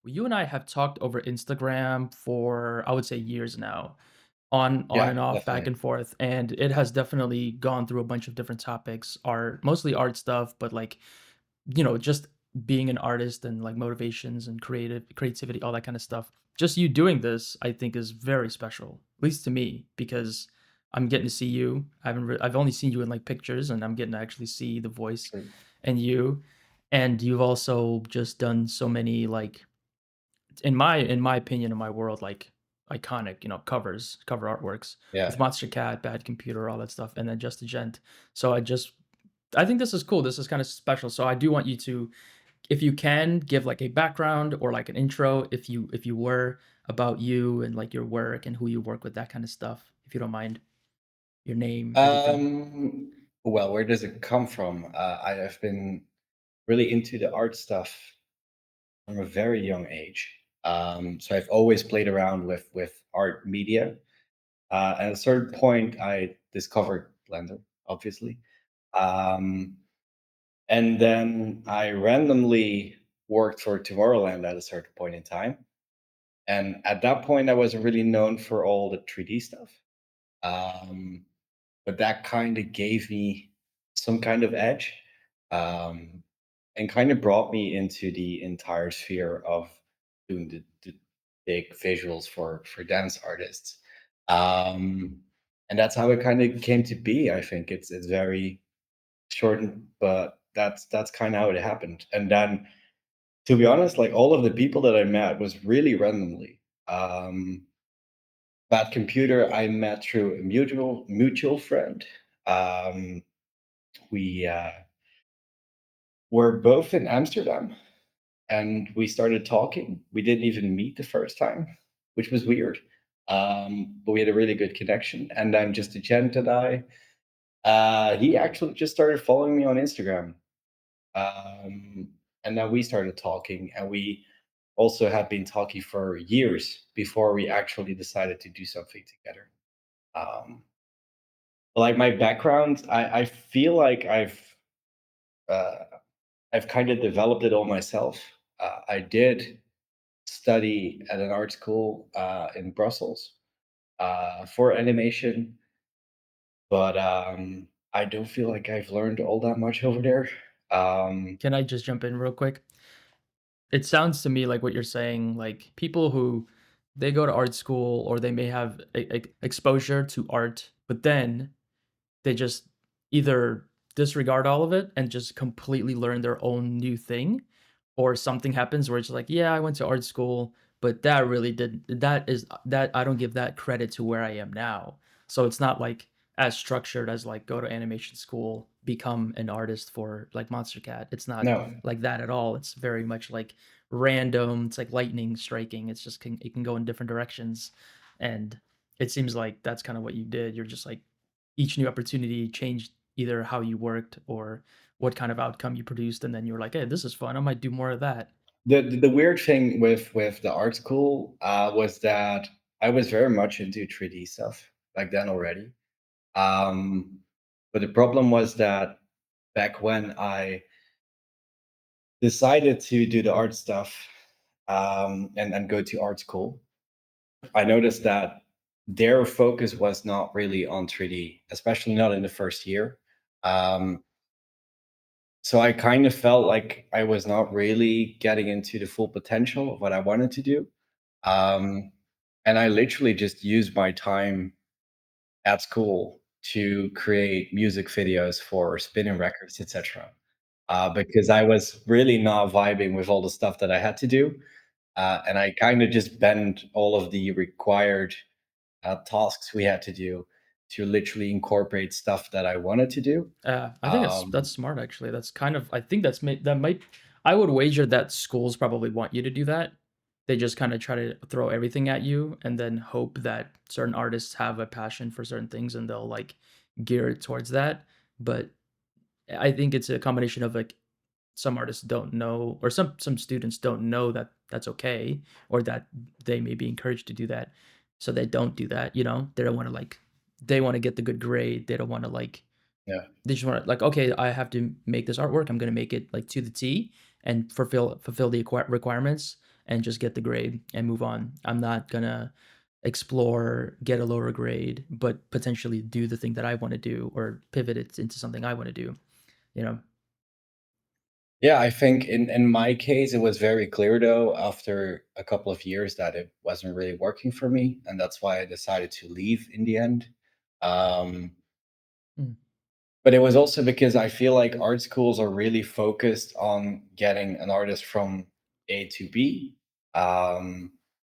You and I have talked over Instagram for, I would say, years now, on Yeah, and off, back definitely. and forth, and it has definitely gone through a bunch of different topics, art, mostly art stuff, but like, just being an artist and like motivations and creativity, all that kind of stuff. Just you doing this, I think, is very special, at least to me, because I'm getting to see you. I've only seen you in like pictures, and I'm getting to actually see the voice True. and you. And you've also just done so many like in my opinion, in my world, like, iconic, cover artworks with Yeah. Monstercat, Bad Computer, all that stuff, and then Just A Gent. So I think this is cool, this is kinda special, so I do want you to, if you can, give, like, a background or, like, an intro if you were, about you and, like, your work and who you work with, that kinda stuff, if you don't mind. Your name, everything. Well, where does it come from? I have been really into the art stuff from a very young age. So I've always played around with art media. At a certain point, I discovered Blender, obviously, um, and then I randomly worked for Tomorrowland at a certain point in time. And at that point, I wasn't really known for all the 3D stuff. Um, but that kind of gave me some kind of edge, um, and kind of brought me into the entire sphere of doing the big visuals for dance artists. Um, and that's how it kind of came to be. I think it's very shortened, but that's kind of how it happened. And then, to be honest, like all of the people that I met was really randomly. Bad Computer, I met through a mutual friend. Um, we were both in Amsterdam, and we started talking. We didn't even meet the first time, which was weird. But we had a really good connection. And then Just A Gent and he actually just started following me on Instagram. Um, and then we started talking, and we also had been talking for years before we actually decided to do something together. Um, like my background, I feel like uh, I've kind of developed it all myself. I did study at an art school in Brussels for animation, but I don't feel like I've learned all that much over there. Um, Can I just jump in real quick? It sounds to me like what you're saying, like people who they go to art school or they may have exposure to art, but then they just either disregard all of it and just completely learn their own new thing, or something happens where it's like, yeah, I went to art school, but that really did that I don't give that credit to where I am now. So it's not like as structured as like go to animation school, become an artist for like Monstercat. It's not no, like that at all. It's very much like random. It's like lightning striking. It can go in different directions, and it seems like that's kind of what you did. You're just like each new opportunity changed either how you worked or what kind of outcome you produced, and then you were like, "Hey, this is fun. I might do more of that." the weird thing with the art school was that I was very much into 3D stuff back then already. Um, but the problem was that back when I decided to do the art stuff and go to art school, I noticed that their focus was not really on 3D, especially not in the first year. Um, so I kind of felt like I was not really getting into the full potential of what I wanted to do. Um, and I literally just used my time at school to create music videos for spinning records, etc. Because I was really not vibing with all the stuff that I had to do. And I kind of just bent all of the required tasks we had to do to literally incorporate stuff that I wanted to do. I think that's Um, smart actually. That's kind of I think that might I would wager that schools probably want you to do that. They just kinda try to throw everything at you and then hope that certain artists have a passion for certain things and they'll, like, gear it towards that, but I think it's a combination of, like, some artists don't know or some students don't know that that's okay or that they may be encouraged to do that, so they don't do that, you know? They don't wanna, like they wanna get the good grade, they don't wanna, like yeah, they just wanna like, "Okay, I have to make this artwork, I'm gonna make it, like, to the T and fulfill the requirements," and just get the grade and move on. I'm not gonna explore, get a lower grade, but potentially do the thing that I want to do or pivot it into something I want to do, you know? Yeah, I think in my case, it was very clear though after a couple of years that it wasn't really working for me, and that's why I decided to leave in the end. Um, Mm, but it was also because I feel like art schools are really focused on getting an artist from A to B. Um,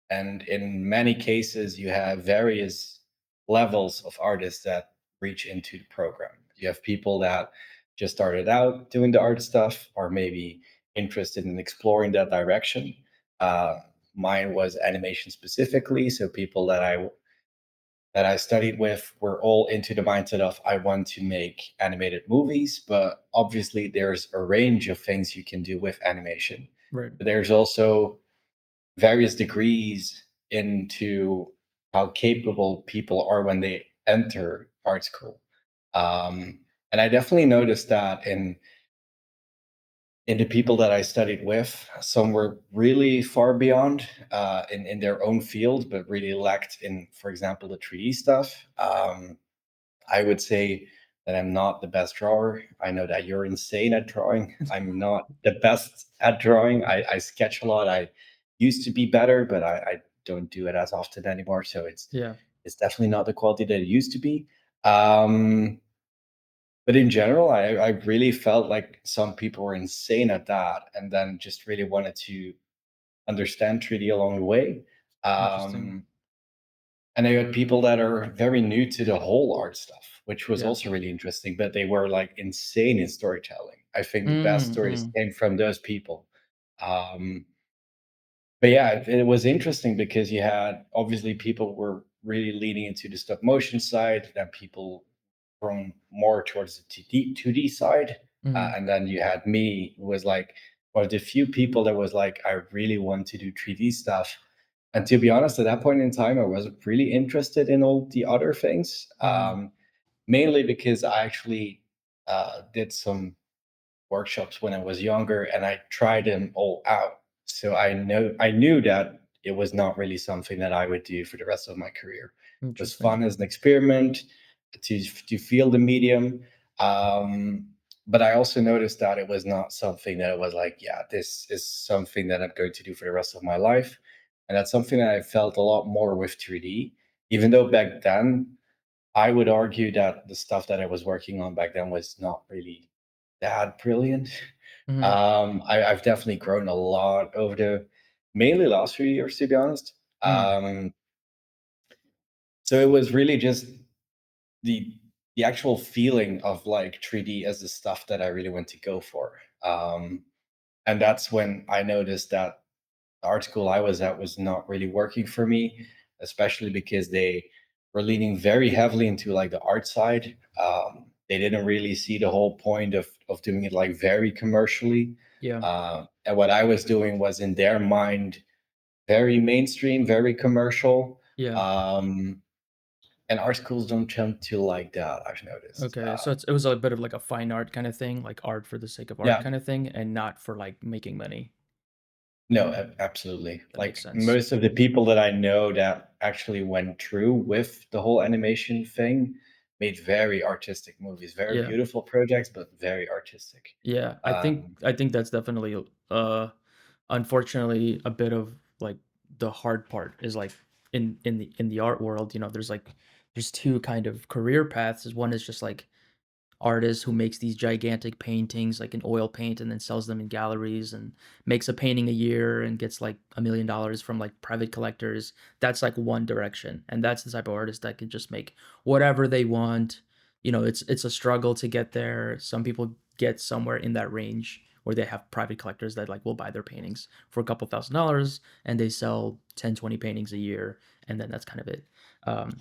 and in many cases, you have various levels of artists that reach into the program. You have people that just started out doing the art stuff, or maybe interested in exploring that direction. Uh, Mine was animation specifically, so people that I studied with were all into the mindset of I want to make animated movies, but obviously there's a range of things you can do with animation. right. But there's also various degrees into how capable people are when they enter art school. And I definitely noticed that in the people that I studied with, some were really far beyond in their own field, but really lacked in, for example, the 3D stuff. I would say that I'm not the best drawer. I know that you're insane at drawing. I'm not the best at drawing. I sketch a lot. I used to be better, but I don't do it as often anymore. So Yeah, it's definitely not the quality that it used to be. But in general, I really felt like some people were insane at that, and then just really wanted to understand 3D along the way. interesting. Um, and I had people that are very new to the whole art stuff, which was Yeah. also really interesting, but they were like insane in storytelling. I think the best Mm, stories mm, came from those people. Um, but yeah, it was interesting because you had obviously people were really leaning into the stop motion side, then people from more towards the 2D side. mm, And then you had me, who was like one of the few people that was like, I really want to do 3D stuff. And to be honest, at that point in time, I wasn't really interested in all the other things, mhm, mainly because I actually did some workshops when I was younger, and I tried them all out. So I knew that it was not really something that I would do for the rest of my career. It was interesting. fun as an experiment to feel the medium. Um, but I also noticed that it was not something that was like, yeah, this is something that I'm going to do for the rest of my life. And that's something that I felt a lot more with 3D, even though back then I would argue that the stuff that I was working on back then was not really that brilliant. Mhm, I've definitely grown a lot over the mainly last few years, to be honest. mm, Um, so it was really just the the actual feeling of like 3D as the stuff that I really went to go for. And that's when I noticed that the art school I was at was not really working for me, especially because they were leaning very heavily into like the art side. They didn't really see the whole point of doing it like very commercially. yeah, And what I was doing was in their mind very mainstream, very commercial. yeah. Um, and art schools don't tend to like that. I've noticed. Okay, so it was a bit of like a fine art kinda thing, like art for the sake of art Yeah, kinda thing, and not for, like, making money. no, absolutely. That makes Like sense. most of the people that I know that actually went through with the whole animation thing made very artistic movies, very Yeah, beautiful projects, but very artistic. yeah, Um, I think that's definitely, unfortunately, a bit of, like, the hard part is, like, in the art world, you know, there's 2 kind of career paths, is one is just, like, artist who makes these gigantic paintings like in oil paint and then sells them in galleries and makes a painting a year and gets like $1 million from like private collectors. That's like one direction. And that's the type of artist that can just make whatever they want. You know, it's a struggle to get there. Some people get somewhere in that range where they have private collectors that like will buy their paintings for a couple $1,000s and they sell 10, 20 paintings a year and then that's kind of it.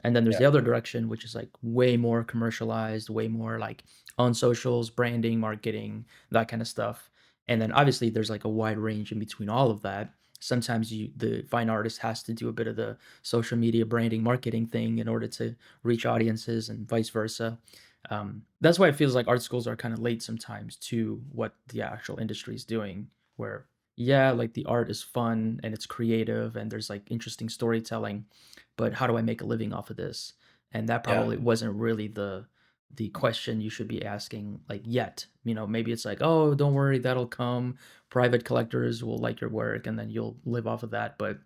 And then there's yeah, the other direction, which is like way more commercialized, way more like on socials, branding, marketing, that kind of stuff. And then obviously there's like a wide range in between all of that. Sometimes the fine artist has to do a bit of the social media branding marketing thing in order to reach audiences and vice versa. That's why it feels like art schools are kind of late sometimes to what the actual industry is doing, where yeah, like the art is fun and it's creative and there's like interesting storytelling, but how do I make a living off of this? And that Yeah. probably wasn't really the question you should be asking like yet. Maybe it's like, "Oh, don't worry, that'll come. Private collectors will like your work and then you'll live off of that." But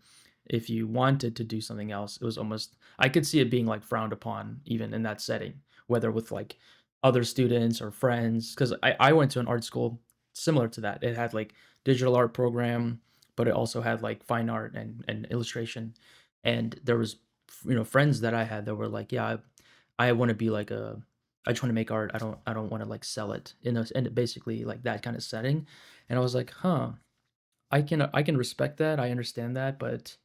if you wanted to do something else, it was almost I could see it being like frowned upon even in that setting, whether with like other students or friends. Because I went to an art school similar to that. It had like digital art program, but it also had like fine art and illustration. And there was friends that I had that were like, yeah, I want to be like a I just want to make art. I don't want to like sell it in basically like that kind of setting. And I was like, huh, I can respect that. I understand that, but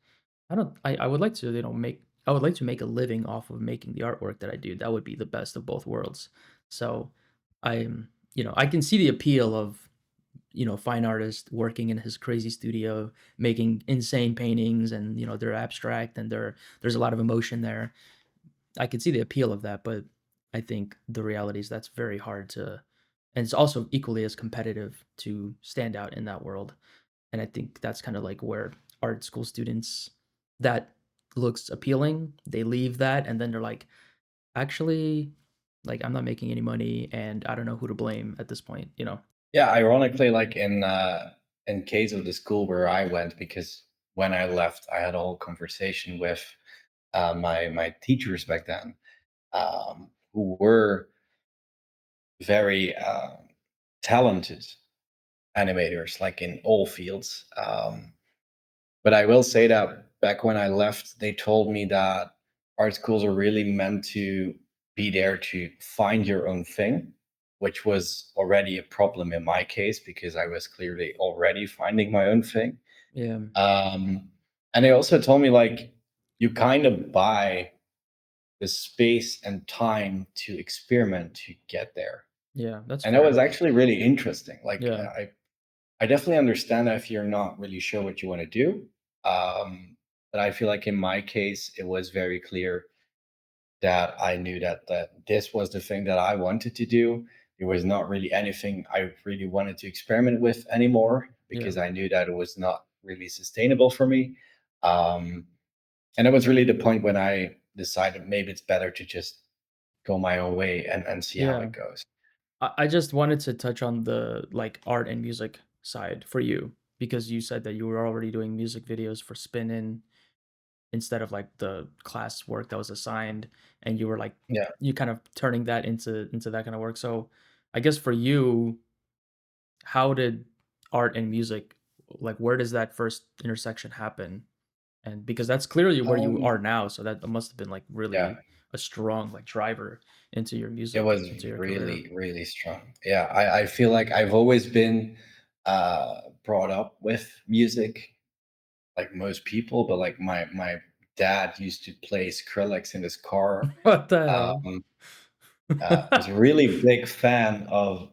I would like to, make I would like to make a living off of making the artwork that I do. That would be the best of both worlds. So I can see the appeal of fine artist working in his crazy studio, making insane paintings, and they're abstract and there's a lot of emotion there. I can see the appeal of that, but I think the reality is that's very hard to, and it's also equally as competitive to stand out in that world. And I think that's kind of like where art school students that looks appealing, they leave that and then they're like, actually, like I'm not making any money and I don't know who to blame at this point. Yeah, ironically, like in case of the school where I went, because when I left, I had a whole conversation with my teachers back then, who were very talented animators, like in all fields. But I will say that back when I left, they told me that art schools are really meant to be there to find your own thing, which was already a problem in my case because I was clearly already finding my own thing. Yeah. Um, and they also told me like you kind of buy the space and time to experiment to get there. Yeah, that's And that was fair. actually really interesting. Like Yeah. I definitely understand that if you're not really sure what you want to do. But I feel like in my case, it was very clear that I knew that this was the thing that I wanted to do. There was not really anything I really wanted to experiment with anymore Yeah. because I knew that it was not really sustainable for me. Um, and it was really the point when I decided maybe it's better to just go my own way and see how Yeah. it goes. I just wanted to touch on the like art and music side for you because you said that you were already doing music videos for Spinnin instead of like the class work that was assigned, and you were like Yeah. you kind of turning that into that kind of work. So I guess for you, how did art and music, like where does that first intersection happen? And because that's clearly where you are Um, now, so that must have been like yeah. really a strong like driver It was into your career. really, really strong. Yeah, I feel like I've always been brought up with music, like most people, but like my dad used to play Skrillex in his car. What the hell? Um, was a really big fan of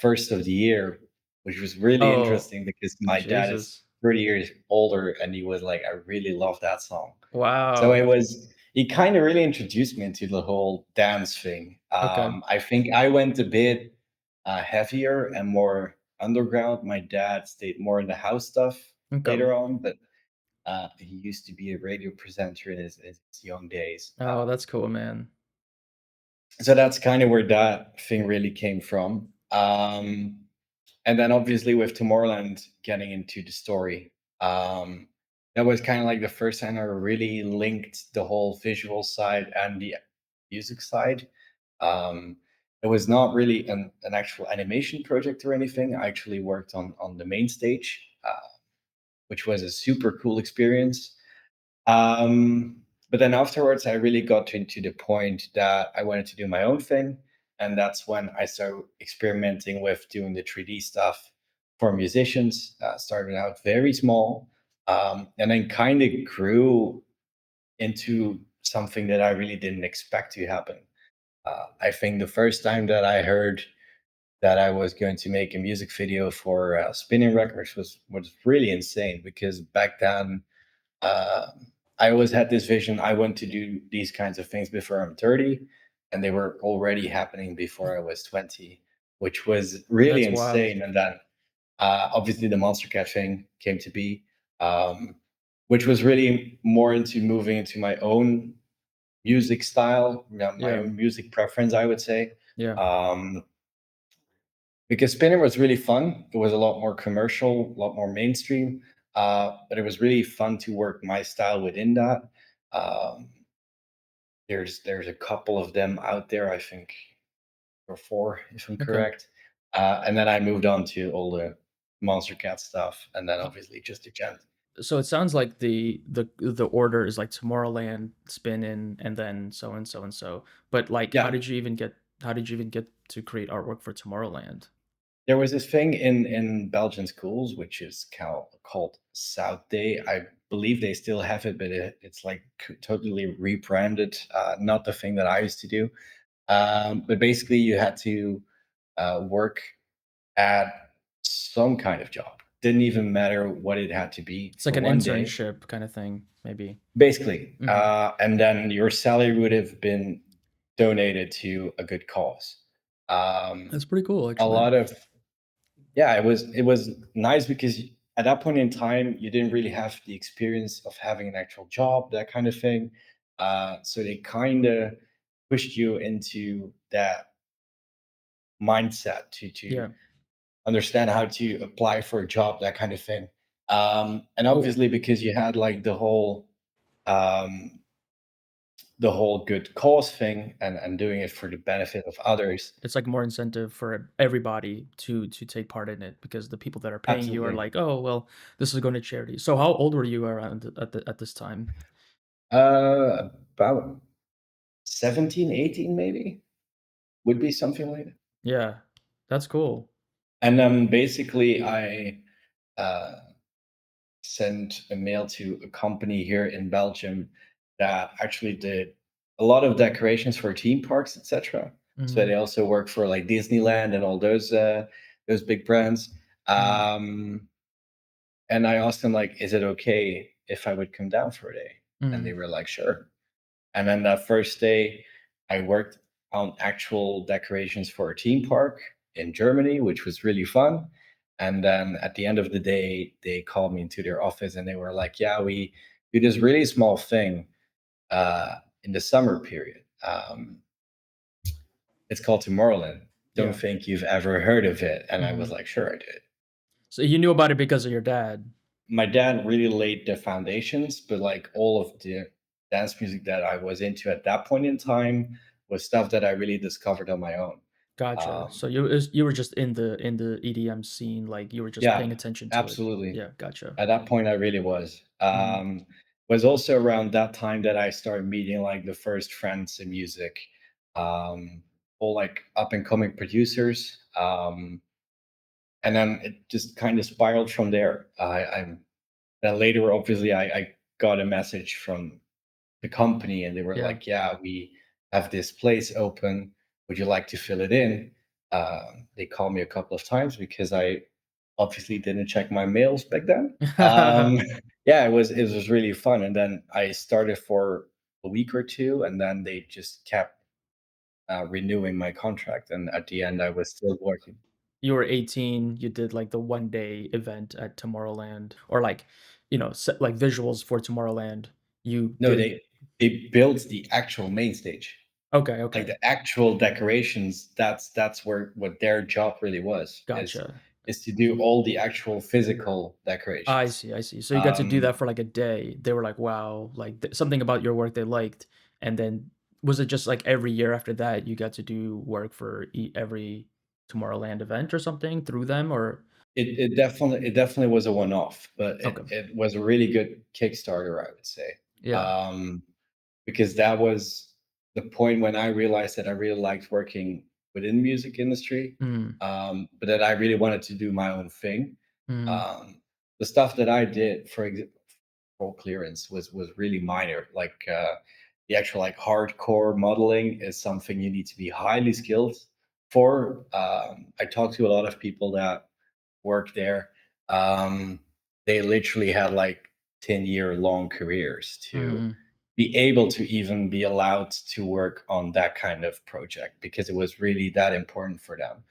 First of the Year, which was really Oh, interesting because my dad is Jesus. 30 years older, and he was like, I really love that song. So Wow. it was he kind of really introduced me into the whole dance thing. Okay. I think I went a bit heavier and more underground. My dad stayed more in the house stuff Okay. later on, but he used to be a radio presenter in his young days. Oh, that's cool, man. So that's kind of where that thing really came from. And then obviously with Tomorrowland getting into the story, that was kind of like the first time I really linked the whole visual side and the music side. Um, it was not really an actual animation project or anything. I actually worked on the main stage, which was a super cool experience. But then afterwards, I really got into the point that I wanted to do my own thing. And that's when I started experimenting with doing the 3D stuff for musicians. Started out very small, and then kind of grew into something that I really didn't expect to happen. I think the first time that I heard that I was going to make a music video for Spinning Records was really insane because back then uh, I always had this vision. I want to do these kinds of things before I'm 30, and they were already happening before I was 20, which was really That's wild. insane. And then Obviously, the Monstercat thing came to be, um, which was really more into moving into my own music style, my Yeah, own music preference, I would say. yeah, Um, because Spinnin was really fun. It was a lot more commercial, a lot more mainstream, but it was really fun to work my style within that. Um, there's a couple of them out there, I think, or four, if I'm okay. correct. And then I moved on to all the Monster Cat stuff, and then Ho obviously Just A Gent. So it sounds like the order is like Tomorrowland, Spinnin, and then so and so and so. But like, Yeah, how did you even get to create artwork for Tomorrowland? there was this thing in Belgian schools, which is called South Day. I believe they still have it, but it's like totally rebranded. Not the thing that I used to do. But basically, you had to work at some kind of job. Didn't even matter what it had to be It's like for an one day, internship kind of thing, maybe. basically. Mhm. And then your salary would have been donated to a good cause. Um, That's pretty cool, a actually. lot of Yeah, it was nice because at that point in time you didn't really have the experience of having an actual job, that kind of thing. So they kind of pushed you into that mindset to Yeah, understand how to apply for a job, that kind of thing. And cool. obviously, because you had like um, the whole good cause thing and doing it for the benefit of others. It's like more incentive for everybody to take part in it because the people that are paying you are Absolutely. like, "Oh, well, this is going to charity." So how old were you around at this time? About 17, 18, maybe would be something like that. Yeah. That's cool. And then basically, I uh, sent a mail to a company here in Belgium that actually did a lot of decorations for theme parks, etc. So Mhm, they also work for like Disneyland and all those big brands. mhm, Um, and I asked them like, "Is it okay if I would come down for a day?" And they mhm. were like, "Sure." And then that first day, I worked on actual decorations for a theme park in Germany, which was really fun. And then at the end of the day, they called me into their office and they were like, "Yeah, we do this really small thing in the summer period. It's called Tomorrowland. Don't Yeah. think you've ever heard of it." And I was Mhm. like, "Sure, I did." So you knew about it because of your dad. My dad really laid the foundations, but like all of the dance music that I was into at that point in time was stuff that I really discovered on my own. Gotcha. So Um, you were just in the EDM scene, like, you were just yeah, paying attention to it. absolutely. Yeah, gotcha. At that point, I really was. Mhm. Was also around that time that I started meeting like the first friends in music, um, all like up and coming producers. And then it just kind of spiraled from there. I'm Then later, obviously, I got a message from the company and they were Yeah. like, "Yeah, we have this place open. Would you like to fill it in?" They called me a couple of times because I obviously didn't check my mails back then. Yeah, it was really fun. And then I started for a week or two, and then they just kept renewing my contract. And at the end, I was still working. You were 18, you did, like, the one-day event at Tomorrowland or, like, like, visuals for Tomorrowland. You No, did they built the actual main stage. Okay, Like okay. the actual decorations, that's where what their job really was, Gotcha. is to do all the actual physical I decorations. see, I see. So you got to do Um, that for, like, a day. They were like, "Wow," like, something about your work they liked, and then was it just, like, every year after that you got to do work for every Tomorrowland event or something through them, or it definitely was a one-off, but Okay. it was a really good Kickstarter, I would say. Yeah. Um, because that was the point when I realized that I really liked working within the music industry, Mm, but that I really wanted to do my own thing. mm, Um, the stuff that I did, for example, full clearance was really minor. Like the actual like hardcore modeling is something you need to be highly skilled for. I talked to a lot of people that work there. Um, they literally had like 10-year long careers to mm. be able to even be allowed to work on that kind of project because it was really that important for them.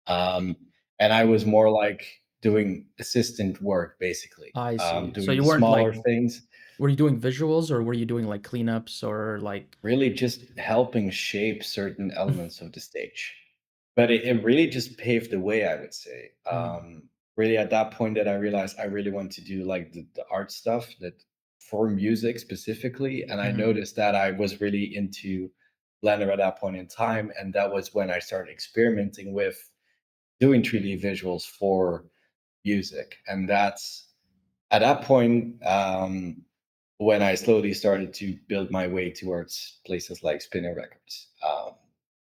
Um, and I was more like doing assistant work basically, I see. So doing you the weren't like smaller things. were you doing visuals or were you doing like cleanups or like Really just helping shape certain elements of the stage. But it really just paved the way, I would say. Mm, Really at that point that I realized I really want to do like the art stuff that for music specifically. And I mhm. noticed that I was really into Blender at that point in time. And that was when I started experimenting with doing 3D visuals for music. And that's at that point, when I slowly started to build my way towards places like Spinnin Records.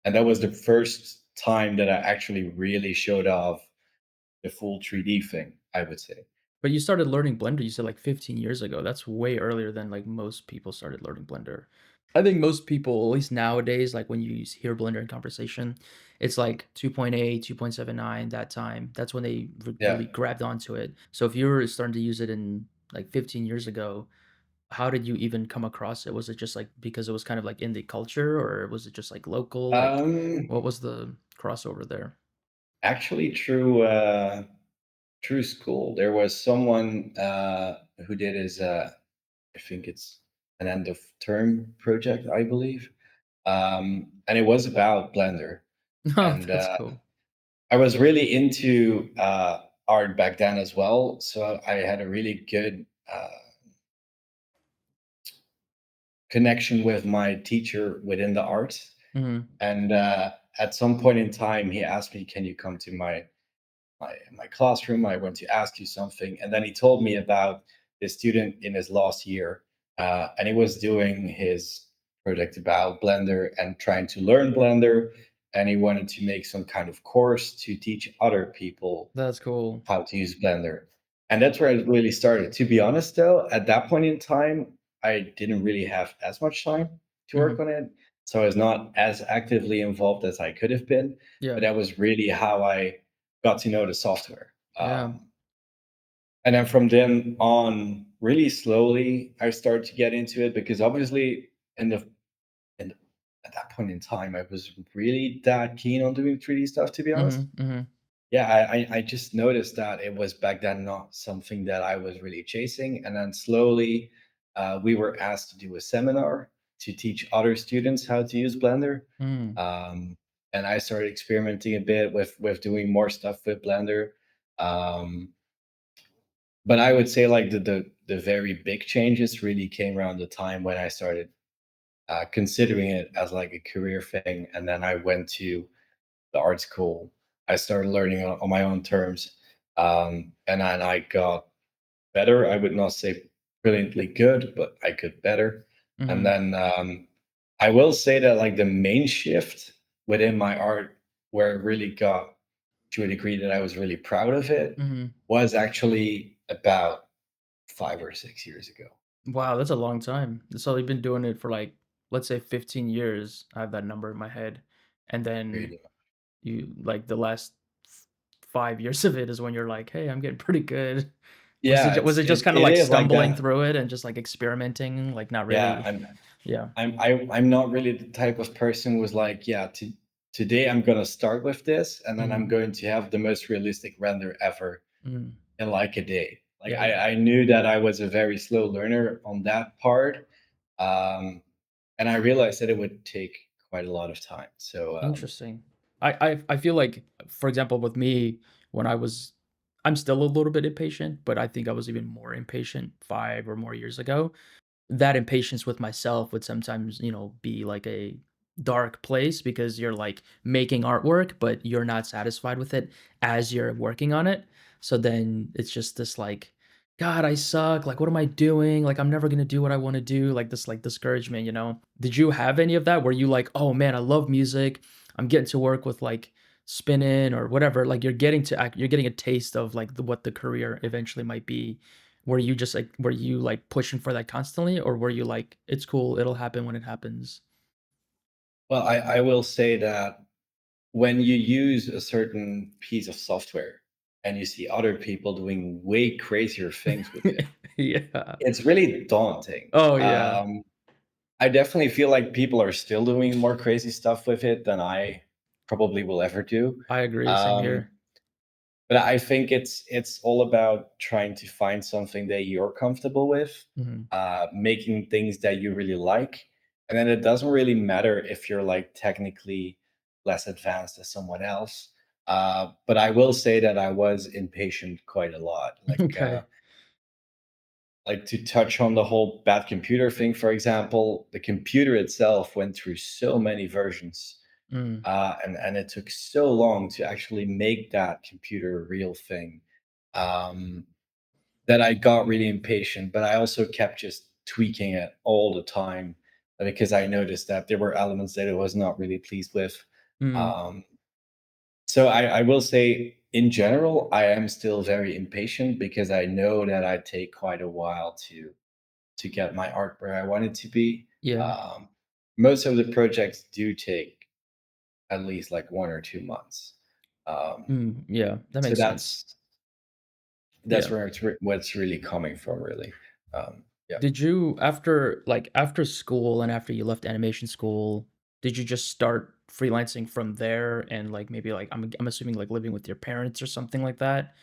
And that was the first time that I actually really showed off the full 3D thing, I would say. But you started learning Blender, you said like 15 years ago. That's way earlier than like most people started learning Blender. I think most people, at least nowadays, like when you hear Blender in conversation, it's like 2.8, 2.79, that time. That's when they Yeah. really grabbed onto it. So if you were starting to use it in like 15 years ago, how did you even come across it? Was it just like because it was kind of like in the culture or was it just like local? Like Um, what was the crossover there? Actually, through school, there was someone who did his, I think it's an end of term project, I believe. And it was about Blender. Oh, And that's cool. I was really into art back then as well, so I had a really good connection with my teacher within the arts. Mhm. And at some point in time, he asked me, "Can you come to my classroom? I want to ask you something." And then he told me about this student in his last year, and he was doing his project about Blender and trying to learn Blender, and he wanted to make some kind of course to teach other people That's cool. how to use Blender. And that's where it really started. To be honest, though, at that point in time, I didn't really have as much time to work Mhm. on it. So I was not as actively involved as I could have been. Yeah. But that was really how I got to know the software. Yeah. And then from then on, really slowly, I started to get into it because obviously, in the, in the at that point in time, I was really that keen on doing 3D stuff. To be honest, Mhm, mhm, yeah, I just noticed that it was back then not something that I was really chasing, and then slowly, we were asked to do a seminar to teach other students how to use Blender, mm, um, and I started experimenting a bit with doing more stuff with Blender. Um, but I would say like the very big changes really came around the time when I started considering it as like a career thing, and then I went to the art school. I started learning on my own terms, and then I got better. I would not say brilliantly good, but I could better. And mhm, then I will say that like the main shift within my art, where it really got to a degree that I was really proud of it, mhm. was actually about 5 or 6 years ago. Wow, that's a long time. So you've been doing it for like, let's say 15 years. I have that number in my head. And then Really. you like the last 5 years of it is when you're like, "Hey, I'm getting pretty good." Yeah, Was it just kinda it like is like stumbling that. through it and just like experimenting, like not Yeah, really yeah. I'm not really the type of person who's like, yeah, today I'm gonna start with this, and then I'm Mhm, going to have the most realistic render ever mhm. in like a day. Like Yeah, yeah. I knew that I was a very slow learner on that part, um, and I realized that it would take quite a lot of time. So Interesting. I feel like, for example, with me, when I'm still a little bit impatient, but I think I was even more impatient 5 or more years ago. That impatience with myself would sometimes, be like a dark place because you're like making artwork, but you're not satisfied with it as you're working on it. So then it's just this like, God, I suck. Like, what am I doing? Like, I'm never gonna do what I want to do. Like this, like discouragement. Did you have any of that? Were you like, oh man, I love music. I'm getting to work with like Spinnin or whatever. Like, you're getting a taste of like what the career eventually might be. Were you, like, pushing for that constantly, or were you like, "It's cool, it'll happen when it happens?" well, I will say that when you use a certain piece of software and you see other people doing way crazier things with it, Yeah. it's really daunting. Oh, yeah. I definitely feel like people are still doing more crazy stuff with it than I probably will ever do. I agree, same Um, here. But I think it's all about trying to find something that you're comfortable with, Mhm. making things that you really like, and then it doesn't really matter if you're like technically less advanced as someone else. But I will say that I was impatient quite a lot. Okay. Like to touch on the whole bad computer thing, for example, the computer itself went through so many versions, Mm. and it took so long to actually make that computer a real thing, um, that I got really impatient. But I also kept just tweaking it all the time, because I noticed that there were elements that I was not really pleased with. Mm. Um, so I will say, in general, I am still very impatient because I know that I take quite a while to get my art where I want it to be. Yeah. Um, Most of the projects do take at least like 1 or 2 months. Um, Yeah, that so makes sense. that's Yeah. where what's really coming from, really. Yeah. Did you after school and after you left animation school, did you just start freelancing from there and, like, maybe, like, I'm assuming, like, living with your parents or something like that?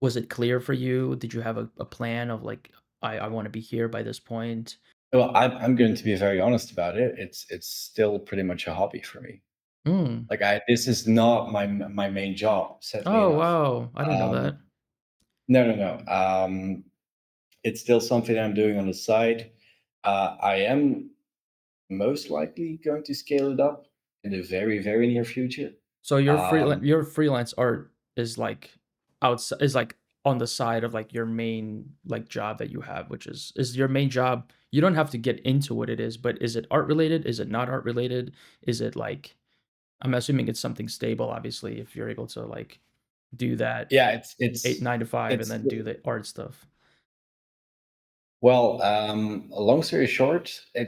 Was it clear for you? Did you have a plan of, like, I wanna be here by this point?" Well, I'm going to be very honest about it. It's still pretty much a hobby for me. Mm. Like I this is not my main job, sadly Oh, enough. wow. I didn't know that. Um, no, no, no. It's still something I'm doing on the side. I am most likely going to scale it up in the very, very near future. So Um, your freelance art is, like, is, like, on the side of, like, your main, like, job that you have, which is your main job you don't have to get into what it is, but is it art related? Is it not art related? Is it, like I'm assuming it's something stable, obviously, if you're able to, like, do that yeah, 8 9 to 5 and it's then do the art stuff. well, a long story short, I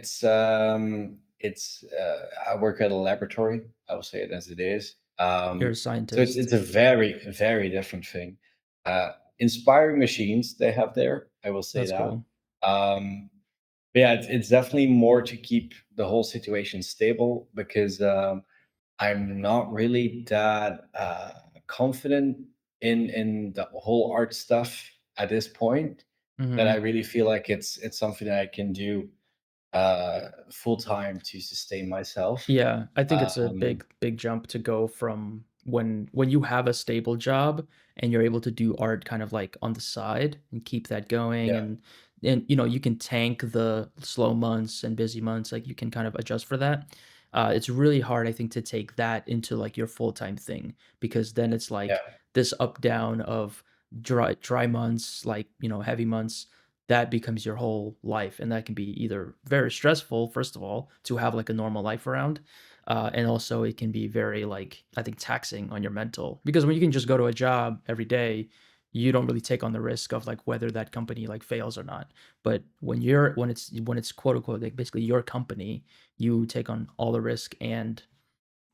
work at a laboratory. I will say it as it is. You're a So scientist. it's a very, very different thing. Uh, Inspiring machines they have there. I will say That's that. cool. Um, but yeah, it's definitely more to keep the whole situation stable because I'm not really that confident in the whole art stuff at this point, that I Mhm. really feel like it's something that I can do full time to sustain myself. Yeah, I think it's a Um, big jump to go from when you have a stable job and you're able to do art kind of like on the side and keep that going yeah, and you can tank the slow months and busy months, like you can kind of adjust for that. It's really hard, I think, to take that into like your full-time thing because then it's yeah, like this up down of dry months, like, heavy months that becomes your whole life and that can be either very stressful first of all to have like a normal life around and also it can be very like I think taxing on your mental because when you can just go to a job every day you don't really take on the risk of like whether that company like fails or not but when it's quote unquote like basically your company you take on all the risk and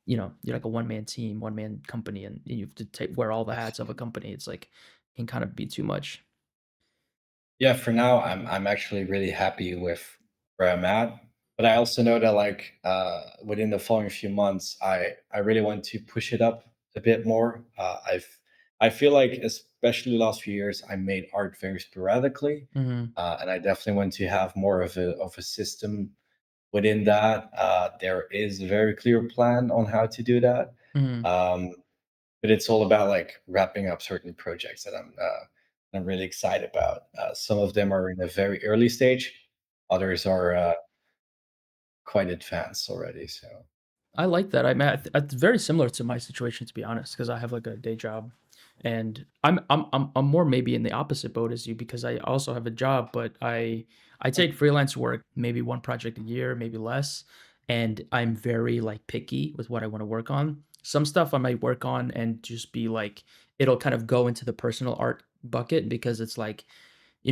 you're like a one-man team one-man company and you have to wear all the hats of a absolutely. company it's like can kind of be too much. Yeah, for now, I'm actually really happy with where I'm at. But I also know that like within the following few months, I really want to push it up a bit more. I feel like especially the last few years, I made art very sporadically, Hmm. and I definitely want to have more of a system within that. There is a very clear plan on how to do that. Hmm. Um, but it's all about like wrapping up certain projects that I'm really excited about. Some of them are in a very early stage, others are quite advanced already. So I like that. I mean, it's very similar to my situation, to be honest, because I have like a day job, and I'm more maybe in the opposite boat as you because I also have a job, but I take freelance work, maybe one project a year, maybe less, and I'm very like picky with what I want to work on. Some stuff I might work on and just be like it'll kind of go into the personal art bucket because it's like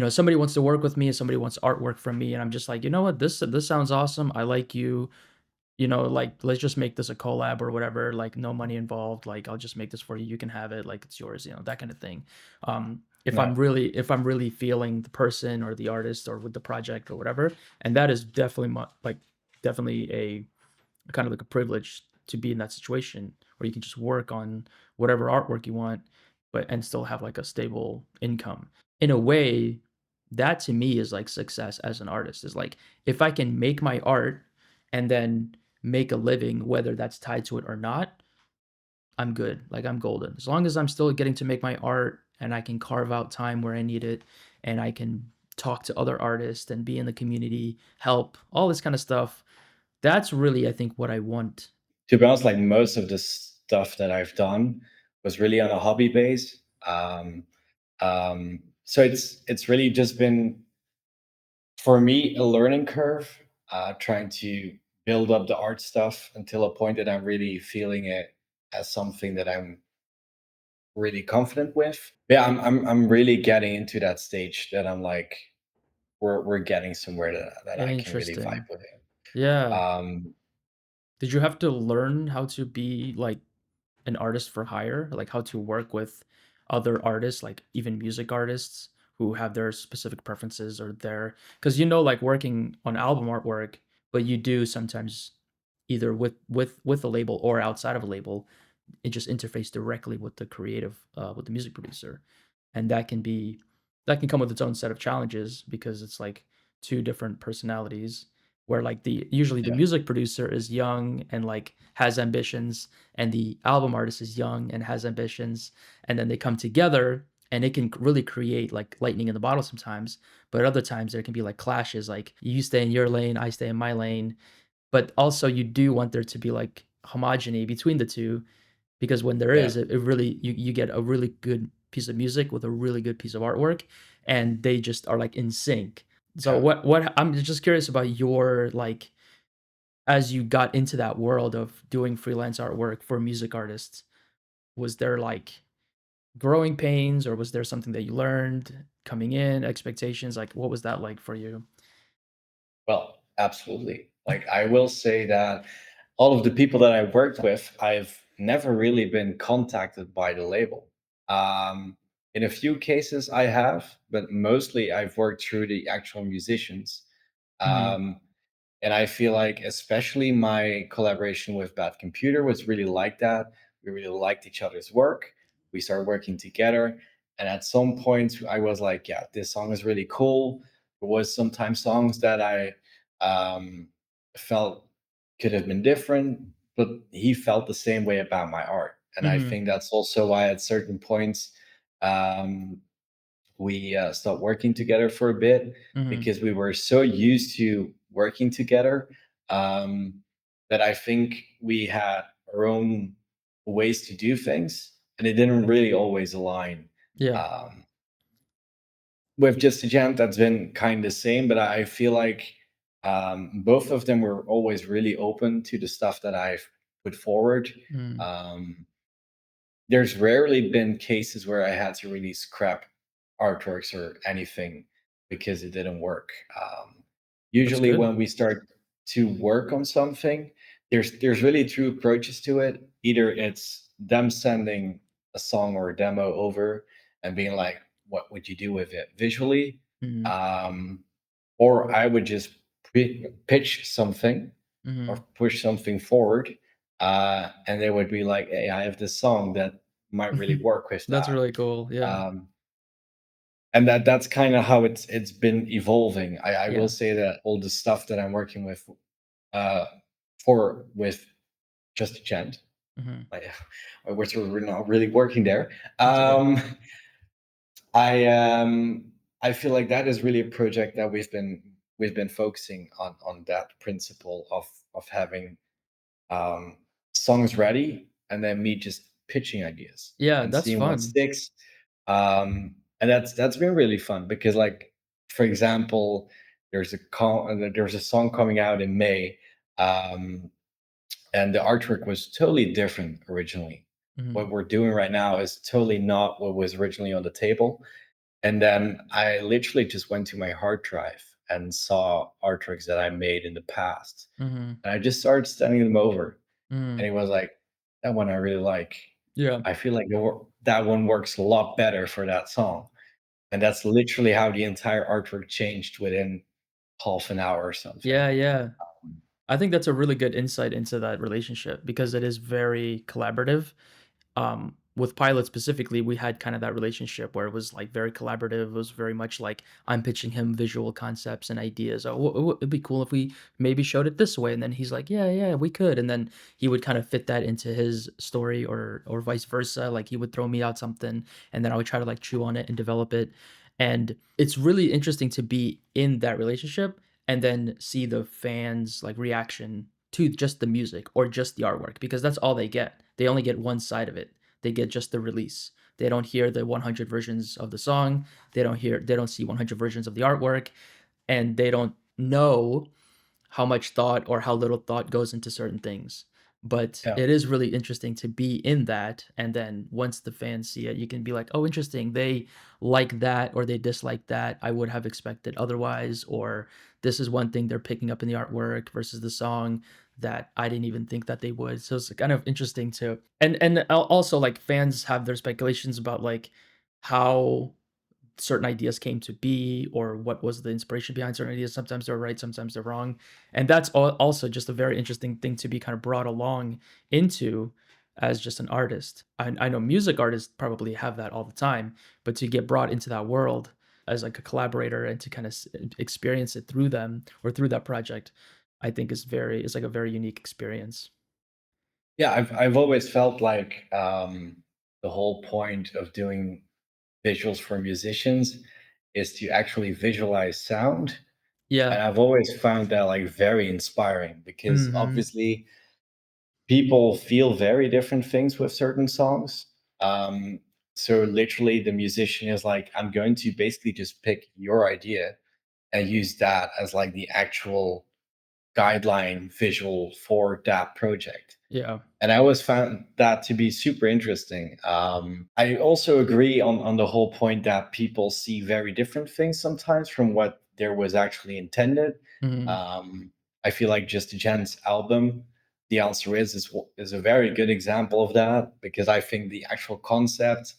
somebody wants to work with me, somebody wants artwork from me, and I'm just like, you know what, this sounds awesome. I like you like, let's just make this a collab or whatever, like, no money involved, like, I'll just make this for you, you can have it, like, it's yours, that kind of thing. If yeah, I'm really feeling the person or the artist or with the project or whatever, and that is definitely definitely a kind of like a privilege to be in that situation where you can just work on whatever artwork you want. but and still have like a stable income. In a way, that to me is like success as an artist is like if I can make my art and then make a living, whether that's tied to it or not, I'm good. Like I'm golden. As long as I'm still getting to make my art and I can carve out time where I need it and I can talk to other artists and be in the community, help, all this kind of stuff. That's really, I think, what I want. To be honest, like most of the stuff that I've done was really on a hobby base. So it's really just been for me a learning curve, trying to build up the art stuff until a point that I'm really feeling it as something that I'm really confident with. Yeah, I'm really getting into that stage that I'm like we're getting somewhere that I can really vibe Interesting. with it. Yeah. Um, Did you have to learn how to be like an artist for hire, like how to work with other artists, like even music artists who have their specific preferences or their because like working on album artwork, but you do sometimes either with a label or outside of a label, it just interface directly with the creative with the music producer, and that can come with its own set of challenges because it's like two different personalities where like the usually the yeah, music producer is young and like has ambitions and the album artist is young and has ambitions, and then they come together and it can really create like lightning in the bottle sometimes, but other times there can be like clashes, like you stay in your lane, I stay in my lane, but also you do want there to be like homogeny between the two because when there yeah, is, it really you get a really good piece of music with a really good piece of artwork, and they just are like in sync. So yeah. what I'm just curious about your like as you got into that world of doing freelance artwork for music artists, was there like growing pains or was there something that you learned coming in, expectations? Like what was that like for you? Well, absolutely. Like I will say that all of the people that I worked with, I've never really been contacted by the label. In a few cases I have, but mostly I've worked through the actual musicians. Mhm. Um, and I feel like, especially my collaboration with Bad Computer was really like that. We really liked each other's work. We started working together. And at some point, I was like, yeah, this song is really cool. There was sometimes songs that I um, felt could have been different, but he felt the same way about my art. And I Mhm. think that's also why at certain points, um, we stopped working together for a bit Mhm. because we were so used to working together, um, that I think we had our own ways to do things, and it didn't really always align. Yeah. Um, with Just A Gent, that's been kind of the same, but I feel like both of them were always really open to the stuff that I've put forward. Mhm. Um, there's rarely been cases where I had to really scrap artworks or anything because it didn't work. That's Usually, good. when we start to work on something, there's really two approaches to it. Either it's them sending a song or a demo over and being like, "What would you do with it visually?" Mhm. Um, or I would just pitch something or Mhm. push something forward, and they would be like, "Hey, I have this song that might really work with That's that." really cool. Yeah. Um, and that's kind of how it's been evolving. I will Yeah. say that all the stuff that I'm working with uh, for with Just a Gent, Mhm. like, we're not really working there. That's okay. Um, I um, I feel like that is really a project that we've been focusing on that principle of having um, songs ready and then me just pitching ideas Yeah, and that's seeing what fun. sticks. And that's been really fun because, like, for example, there's a song coming out in May, um, and the artwork was totally different originally. What Mhm. we're doing right now is totally not what was originally on the table. And then I literally just went to my hard drive and saw artworks that I made in the past, Mhm. and I just started sending them over, and Mhm. he was like, "That one I really like. Yeah. I feel like that one works a lot better for that song." And that's literally how the entire artwork changed within half an hour or something. Yeah, yeah. I think that's a really good insight into that relationship because it is very collaborative. with Pilot specifically, we had kind of that relationship where it was like very collaborative. It was very much like I'm pitching him visual concepts and ideas. Oh, it'd be cool if we maybe showed it this way. And then he's like, yeah, yeah, we could. And then he would kind of fit that into his story, or vice versa. Like he would throw me out something, and then I would try to like chew on it and develop it. And it's really interesting to be in that relationship and then see the fans like reaction to just the music or just the artwork, because that's all they get. They only get one side of it. They get just the release. They don't hear the 100 versions of the song. They don't see 100 versions of the artwork, and they don't know how much thought or how little thought goes into certain things. But Yeah. it is really interesting to be in that, and then once the fans see it, you can be like, "Oh, interesting. They like that or they dislike that. I would have expected otherwise," or this is one thing they're picking up in the artwork versus the song that I didn't even think that they would. So it's kind of interesting too. Also like fans have their speculations about like how certain ideas came to be or what was the inspiration behind certain ideas. Sometimes they're right, sometimes they're wrong. And that's also just a very interesting thing to be kind of brought along into as just an artist. I know music artists probably have that all the time, but to get brought into that world as like a collaborator and to kind of experience it through them or through that project, I think is like a very unique experience. Yeah, I've always felt like the whole point of doing visuals for musicians is to actually visualize sound. And Yeah. I've always found that like very inspiring because Mhm. obviously people feel very different things with certain songs. Um, so literally the musician is like, I'm going to basically just pick your idea and use that as like the actual guideline visual for that project. Yeah. And I always found that to be super interesting. I also agree on the whole point that people see very different things sometimes from what there was actually intended. Mhm. Um, I feel like Just A Gent's album, The Answer is a very good example of that because I think the actual concept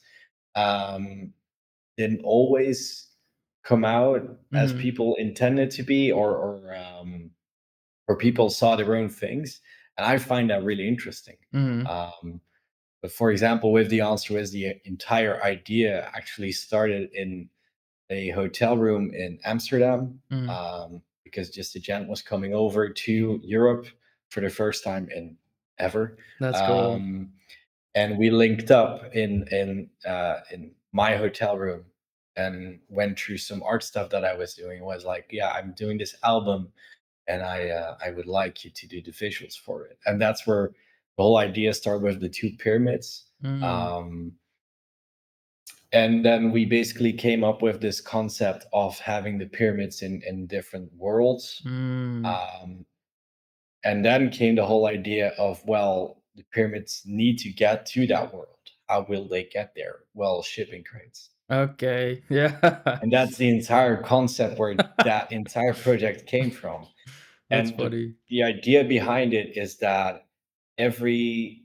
um, didn't always come out as Mhm. people intended to be, or people saw their own things, and I find that really interesting. Mhm. Um, but for example, with the answer is the entire idea actually started in a hotel room in Amsterdam Mhm. because Just a Gent was coming over to Europe for the first time in ever. That's cool. Um, and we linked up in my hotel room and went through some art stuff that I was doing. It was like, yeah, I'm doing this album and I would like you to do the visuals for it. And that's where the whole idea started with the two pyramids. Mm. Um, and then we basically came up with this concept of having the pyramids in different worlds. Mm. Um, and then came the whole idea of, well, the pyramids need to get to that world. How will they get there? Well, shipping crates. Okay. Yeah. And that's the entire concept where that entire project came from. That's And funny. the idea behind it is that every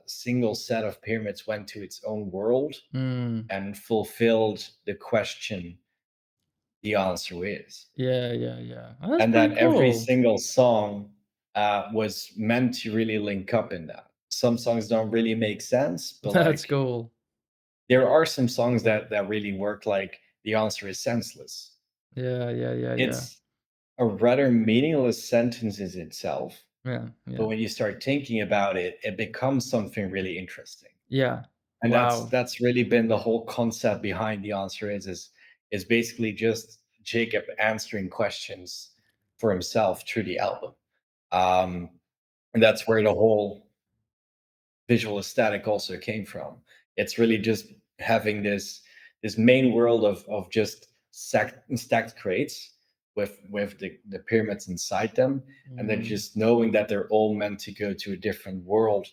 single set of pyramids went to its own world Mm. and fulfilled the question the answer is. Yeah, yeah, yeah. Oh, that's And pretty that every cool. single song was meant to really link up in that. Some songs don't really make sense, but That's like cool. there are some songs that really work, like the answer is senseless. Yeah, yeah, yeah, yeah. It's a rather meaningless sentence in itself, Yeah, but yeah. when you start thinking about it, it becomes something really interesting. Yeah. And that's Wow. that's really been the whole concept behind the answer is basically just Jacob answering questions for himself through the album. Um, and that's where the whole visual aesthetic also came from. It's really just having this main world of just stacked crates with the pyramids inside them, and then Mm. just knowing that they're all meant to go to a different world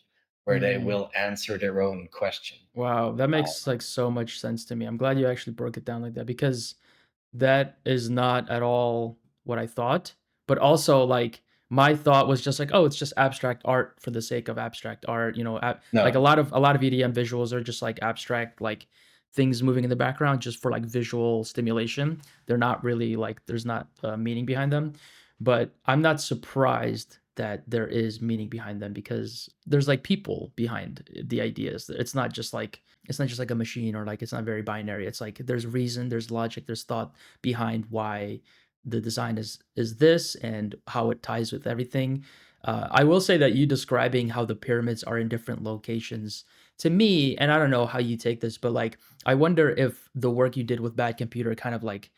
where they Mm. will answer their own question. Wow, that makes, Um, like, so much sense to me. I'm glad you actually broke it down like that, because that is not at all what I thought, but also, like, my thought was just like, "Oh, it's just abstract art for the sake of abstract art," like, no, a lot of EDM visuals are just, like, abstract, like, things moving in the background just for, like, visual stimulation. They're not really, like there's not, meaning behind them, but I'm not surprised that there is meaning behind them because there's like people behind the ideas. It's not just like a machine or like it's not very binary. It's like there's reason, there's logic, there's thought behind why the design is this and how it ties with everything. I will say that you describing how the pyramids are in different locations to me, and I don't know how you take this, but like I wonder if the work you did with Bad Computer kind of like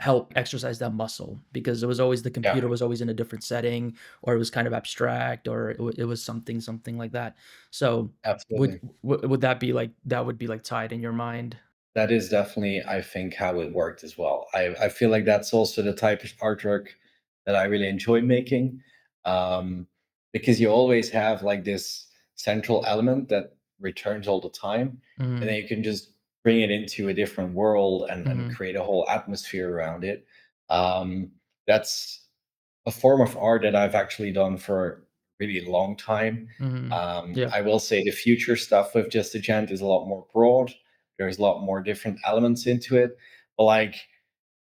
help exercise that muscle because it was always the Yeah, computer was always in a different setting or it was kind of abstract or it was something like that. So absolutely. would that be like that would be like tied in your mind? That is definitely, I think, how it worked as well. I feel like that's also the type of artwork that I really enjoy making, um, because you always have like this central element that returns all the time, and then Mhm, you can just bring it into a different world and mhm, create a whole atmosphere around it. Um, that's a form of art that I've actually done for a really long time. mhm. Yeah. I will say the future stuff with Just a Gent is a lot more broad. There's a lot more different elements into it, but like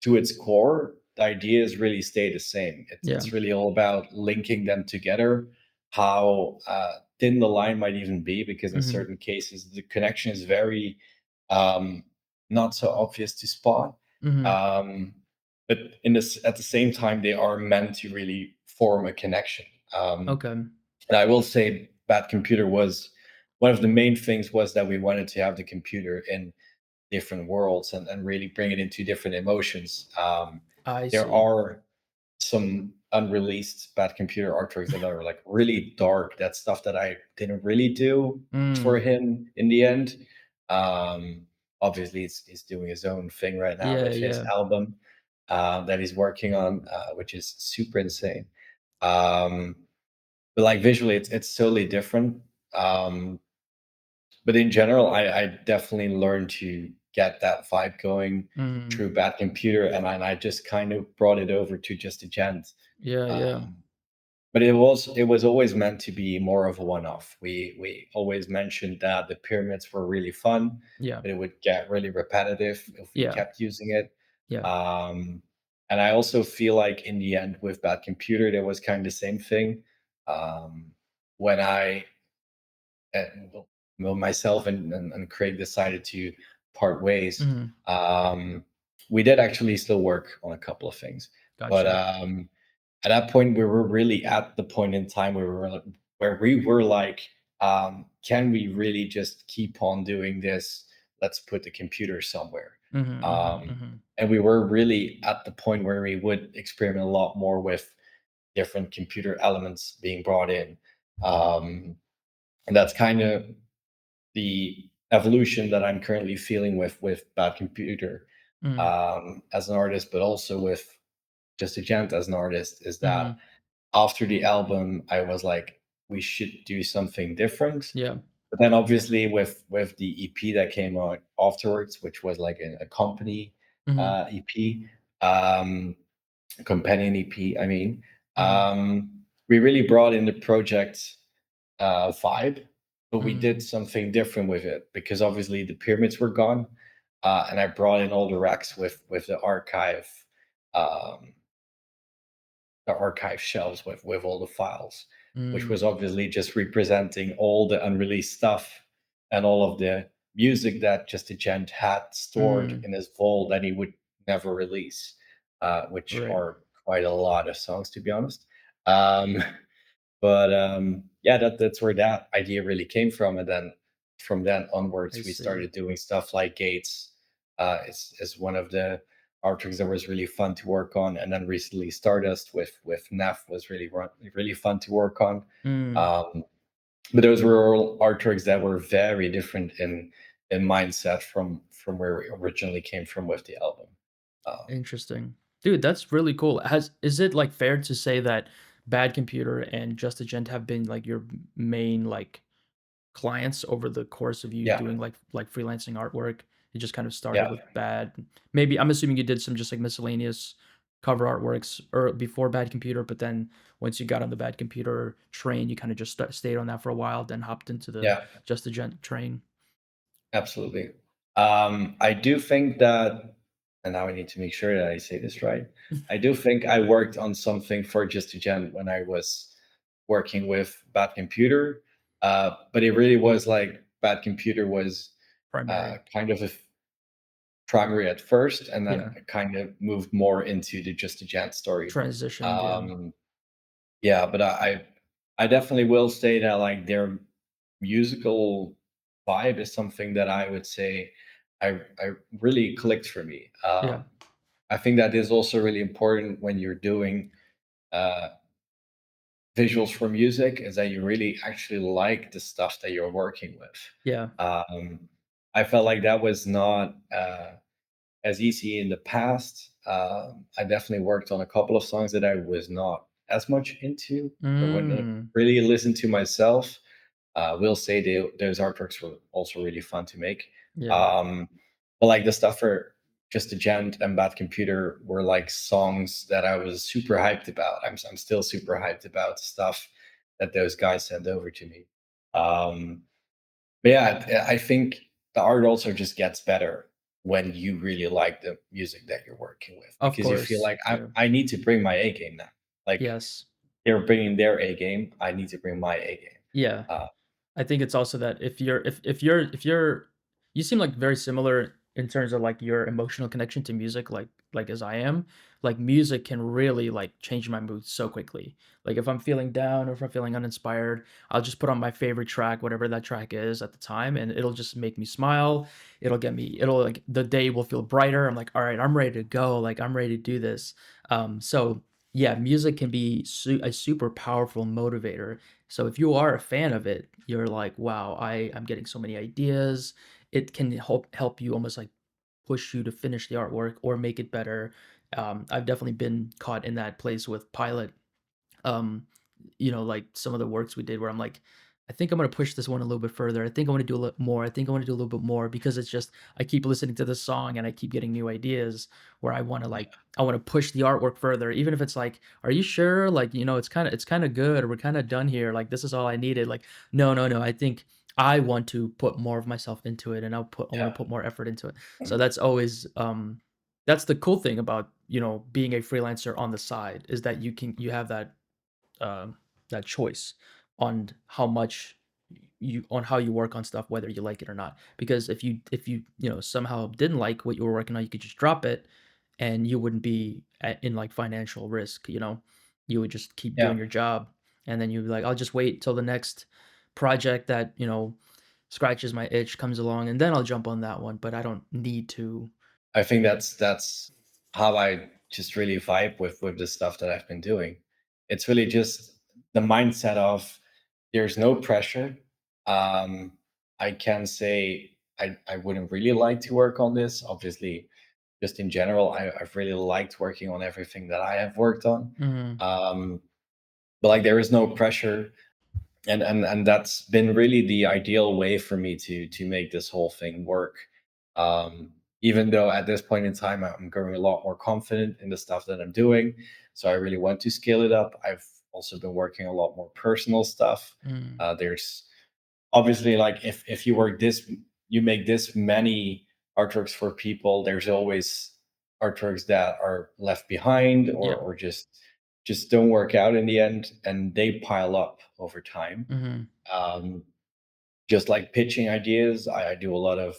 to its core, the ideas really stay the same. Yeah. It's really all about linking them together. How thin the line might even be, because in Mhm, certain cases the connection is very um, not so obvious to spot. mhm. Um, but in this, at the same time, they are meant to really form a connection. Okay. And I will say, Bad Computer was one of the main things was that we wanted to have the computer in different worlds and really bring it into different emotions. I There see. are some unreleased Bad Computer artworks that are like really dark. That's stuff that I didn't really do for Mm. him in the end. Um, Obviously, he's doing his own thing right now Yeah, with his yeah. album that he's working on, which is super insane. Um, but like visually, it's totally different. Um, but in general, I definitely learned to get that vibe going Mhm. through Bad Computer, and I just kind of brought it over to Just a Gent. Yeah, yeah. Um, but it was always meant to be more of a one-off. We always mentioned that the pyramids were really fun, Yeah. but it would get really repetitive if we Yeah. kept using it. Yeah. Um, and I also feel like in the end with Bad Computer, there was kind of the same thing. Um, when I myself and Craig decided to part ways. Mhm. Um, we did actually still work on a couple of things, but Gotcha. at that point we were really at the point in time where we were like, can we really just keep on doing this? Let's put the computer somewhere. Mhm, mhm, Um, mhm. and we were really at the point where we would experiment a lot more with different computer elements being brought in. Um, and that's kind of the evolution that I'm currently feeling with Bad Computer Mhm, as an artist, but also with Just a Gent as an artist, is that mhm. after the album, I was like, we should do something different. Yeah. But then obviously with the EP that came out afterwards, which was like a company Mhm, EP, um, companion EP, I mean, mhm, we really brought in the project vibe, but we did mhm. something different with it because obviously the pyramids were gone, and I brought in all the racks with um, the archive shelves with all the files, which Mm, was obviously just representing all the unreleased stuff and all of the music that Just a Gent had stored mm. in his vault that he would never release, which Right. are quite a lot of songs to be honest. Um, But, yeah, that's where that idea really came from, and then from then I onwards, we see. started doing stuff like Gates, is one of the artworks that was really fun to work on, and then recently Stardust with Neff was really fun to work on. Mm, Um, but those were all artworks that were very different in mindset from where we originally came from with the album. Um, interesting. Dude, that's really cool. Has is it, like, fair to say that Bad Computer and Just a Gent have been, like, your main, like, clients over the course of you yeah, doing, like, freelancing artwork? It just kind of started yeah. with Bad maybe I'm assuming you did some just, like, miscellaneous cover artworks or before Bad Computer, but then once you got on the Bad Computer train, you kinda just stayed on that for a while, then hopped into the Yeah. Just a Gent train. Absolutely. I do think that, and now I need to make sure that I say this right. I do think I worked on something for Just a Gen when I was working with Bad Computer, but it really was like Bad Computer was Primary. kind of a primary at first, and then Yeah. it kind of moved more into the Just a Gent story. Transitioned, yeah. Um, yeah, but I definitely will say that like their musical vibe is something that I would say I really clicked for me. Yeah. I think that is also really important when you're doing uh, visuals for music, is that you really actually like the stuff that you're working with. Yeah. Um, I felt like that was not as easy in the past. I definitely worked on a couple of songs that I was not as much into or wouldn't Mm. really listen to myself. Will say those artworks were also really fun to make. Yeah. Um, but like the stuff for Just a Gent and Bad Computer were like songs that I was super hyped about. I'm still super hyped about stuff that those guys sent over to me. Um, but yeah, I think the art also just gets better when you really like the music that you're working with, Of because you feel course. like Yeah. I need to bring my A game now. Like Yes. they're bringing their A game, I need to bring my A game. Yeah. Uh, I think it's also that if you're you seem like very similar in terms of like your emotional connection to music, like as I am. Like music can really like change my mood so quickly. Like if I'm feeling down or if I'm feeling uninspired, I'll just put on my favorite track, whatever that track is at the time, and it'll just make me smile. It'll like the day will feel brighter. I'm like, all right, I'm ready to go. Like I'm ready to do this. So yeah, music can be a super powerful motivator. So if you are a fan of it, you're like, "Wow, I'm getting so many ideas." It can help you almost like push you to finish the artwork or make it better. I've definitely been caught in that place with Pilot. Um, like some of the works we did where I'm like, I think I'm gonna push this one a little bit further. I think I want to do a little more. I think I want to do a little bit more because it's just I keep listening to this song and I keep getting new ideas where I want to push the artwork further, even if it's like, are you sure? Like, it's kind of good or we're kind of done here. Like this is all I needed. Like, no, no, no. I think I want to put more of myself into it and I want yeah, to put more effort into it. So that's the cool thing about, being a freelancer on the side is that you have um, that choice on how much on how you work on stuff, whether you like it or not. Because if you somehow didn't like what you were working on, you could just drop it, and you wouldn't be in like financial risk. You would just keep doing yeah. your job, and then you'd be like, I'll just wait till the next project that scratches my itch comes along, and then I'll jump on that one. But I don't need to. I think that's how I just really vibe with the stuff that I've been doing. It's really just the mindset of there's no pressure. Um, I can say I wouldn't really like to work on this. Obviously, just in general, I've really liked working on everything that I have worked on. Mhm. Um, but like there is no pressure, and that's been really the ideal way for me to make this whole thing work. Even though at this point in time I'm growing a lot more confident in the stuff that I'm doing, so I really want to scale it up. I've also been working a lot more personal stuff. Mm. There's obviously like if you work this, you make this many artworks for people, there's always artworks that are left behind Yeah. or just don't work out in the end, and they pile up over time. Mhm. um, just like pitching ideas, I do a lot of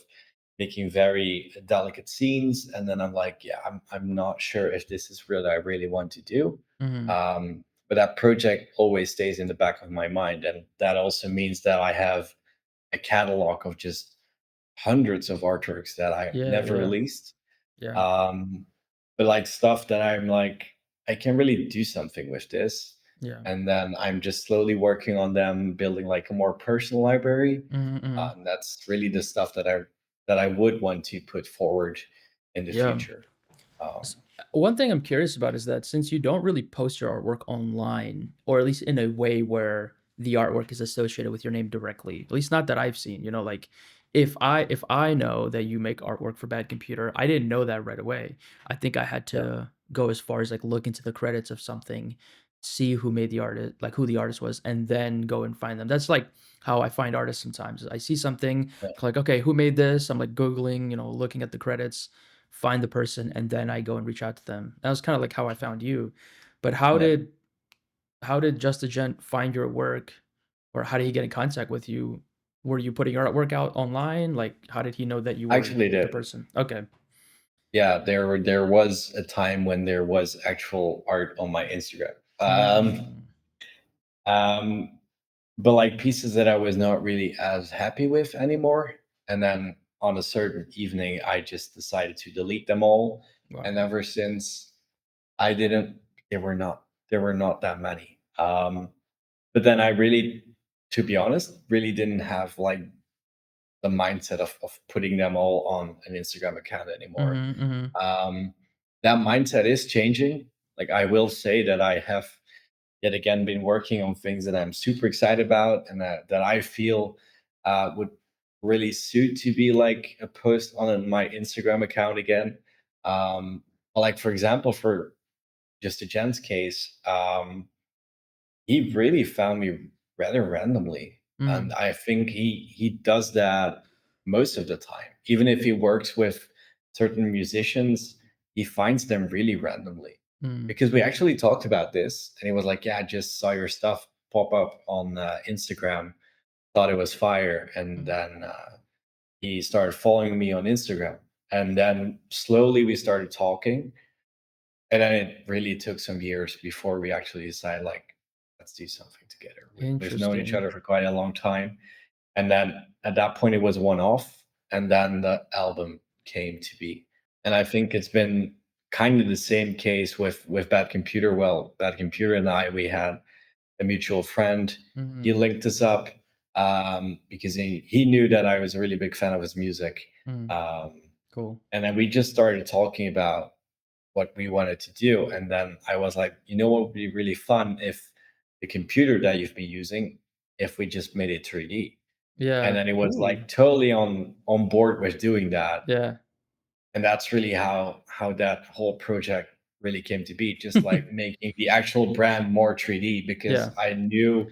making very delicate scenes, and then I'm like, yeah, I'm not sure if this is what I really want to do. Mhm. But that project always stays in the back of my mind, and that also means that I have a catalog of just hundreds of artworks that I Yeah. never Yeah. released. Yeah. Um, but like stuff that I'm like, I can really do something with this. Yeah. And then I'm just slowly working on them, building like a more personal library. Mhm. Mhm. And that's really the stuff that I would want to put forward in the Yeah. future. Um, One thing I'm curious about is that since you don't really post your artwork online, or at least in a way where the artwork is associated with your name directly, at least not that I've seen, like if I know that you make artwork for Bad Computer, I didn't know that right away. I think I had yeah, to go as far as like look into the credits of something, see who made the artist, like who the artist was, and then go and find them. That's like how I find artists sometimes. I see something, yeah, like, okay, who made this? I'm like Googling, looking at the credits, find the person, and then I go and reach out to them. That was kind of like how I found you. But how yeah. did how did Just A Gent find your work, or how did he get in contact with you? Were you putting your artwork out online? Like, how did he know that you I were actually the did. person? Okay. Yeah, there was a time when there was actual art on my Instagram. Mm, Um, but like pieces that I was not really as happy with anymore. And then on a certain evening, I just decided to delete them all. And wow. ever since, I didn't. There were not that many. But then I really, to be honest, really didn't have like the mindset of putting them all on an Instagram account anymore. Mhm, mhm, Um, that mindset is changing. Like I will say that I have yet again been working on things that I'm super excited about and that I feel would really suit to be like a post on my Instagram account again. Like for example, for just a Jen's case, he really found me rather randomly, and mm, I think he does that most of the time. Even if he works with certain musicians, he finds them really randomly. mm, Because we actually talked about this, and he was like, "Yeah, I just saw your stuff pop up on Instagram, thought it was fire," and mm. then he started following me on Instagram, and then slowly we started talking, and then it really took some years before we actually decided, like, let's do something together. We've known each Interesting. other for quite a long time. And then at that point, it was one off. And then the album came to be. And I think it's been kind of the same case with Bad Computer. Well, Bad Computer and I, we had a mutual friend. He Mhm, linked us up because he knew that I was a really big fan of his music. mm, Um, cool. and then we just started talking about what we wanted to do. And then I was like, you know what would be really fun if the computer that you've been using, if we just made it 3D. And Yeah, then it was ooh, like totally on board with doing that. yeah. And that's really how that whole project really came to be, just like making the actual brand more 3D because Yeah. I knew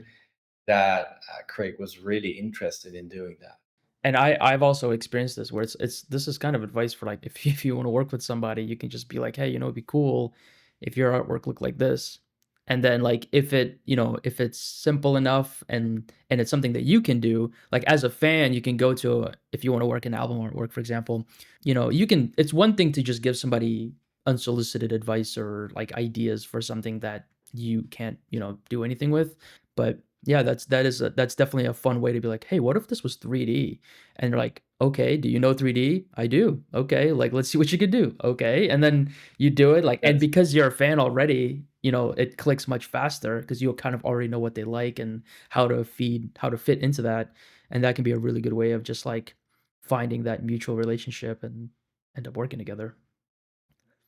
that Craig was really interested in doing that. And I've also experienced this where it's this is kind of advice for, like, if if you wanna work with somebody, you can just be like, "Hey, it'd be cool if your artwork looked like this." And then, like, if it if it's simple enough and it's something that you can do, like, as a fan, you can go to if you wanna work in album artwork, for example, you can it's one thing to just give somebody unsolicited advice or, like, ideas for something that you can't, do anything with, but yeah, that's definitely a fun way to be like, "Hey, what if this was 3D?" And you're like, "Okay, do you know 3D?" "I do." "Okay, like, let's see what you could do." "Okay." And then you do it, like, and That's because you're a fan already, it clicks much faster because 'cause you'll kind of already know what they like and how to fit into that, and that can be a really good way of just, like, finding that mutual relationship and end up working together.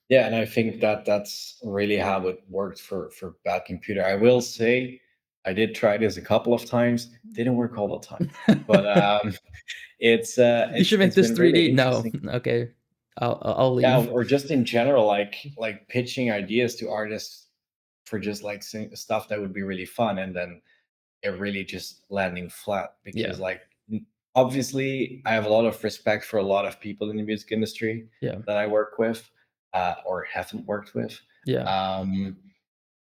Yeah, and I think that that's really how it worked for Bad Computer. I will say I did try this a couple of times. Didn't work all the time, but it's "You should make it's this been really 3D." "No." interesting. "Okay. I'll Yeah, leave." or just in general, like pitching ideas to artists for just like stuff that would be really fun, and then it really just landing flat Yeah. because like obviously I have a lot of respect for a lot of people in the music industry Yeah. that I work with or haven't worked with. Yeah. Um,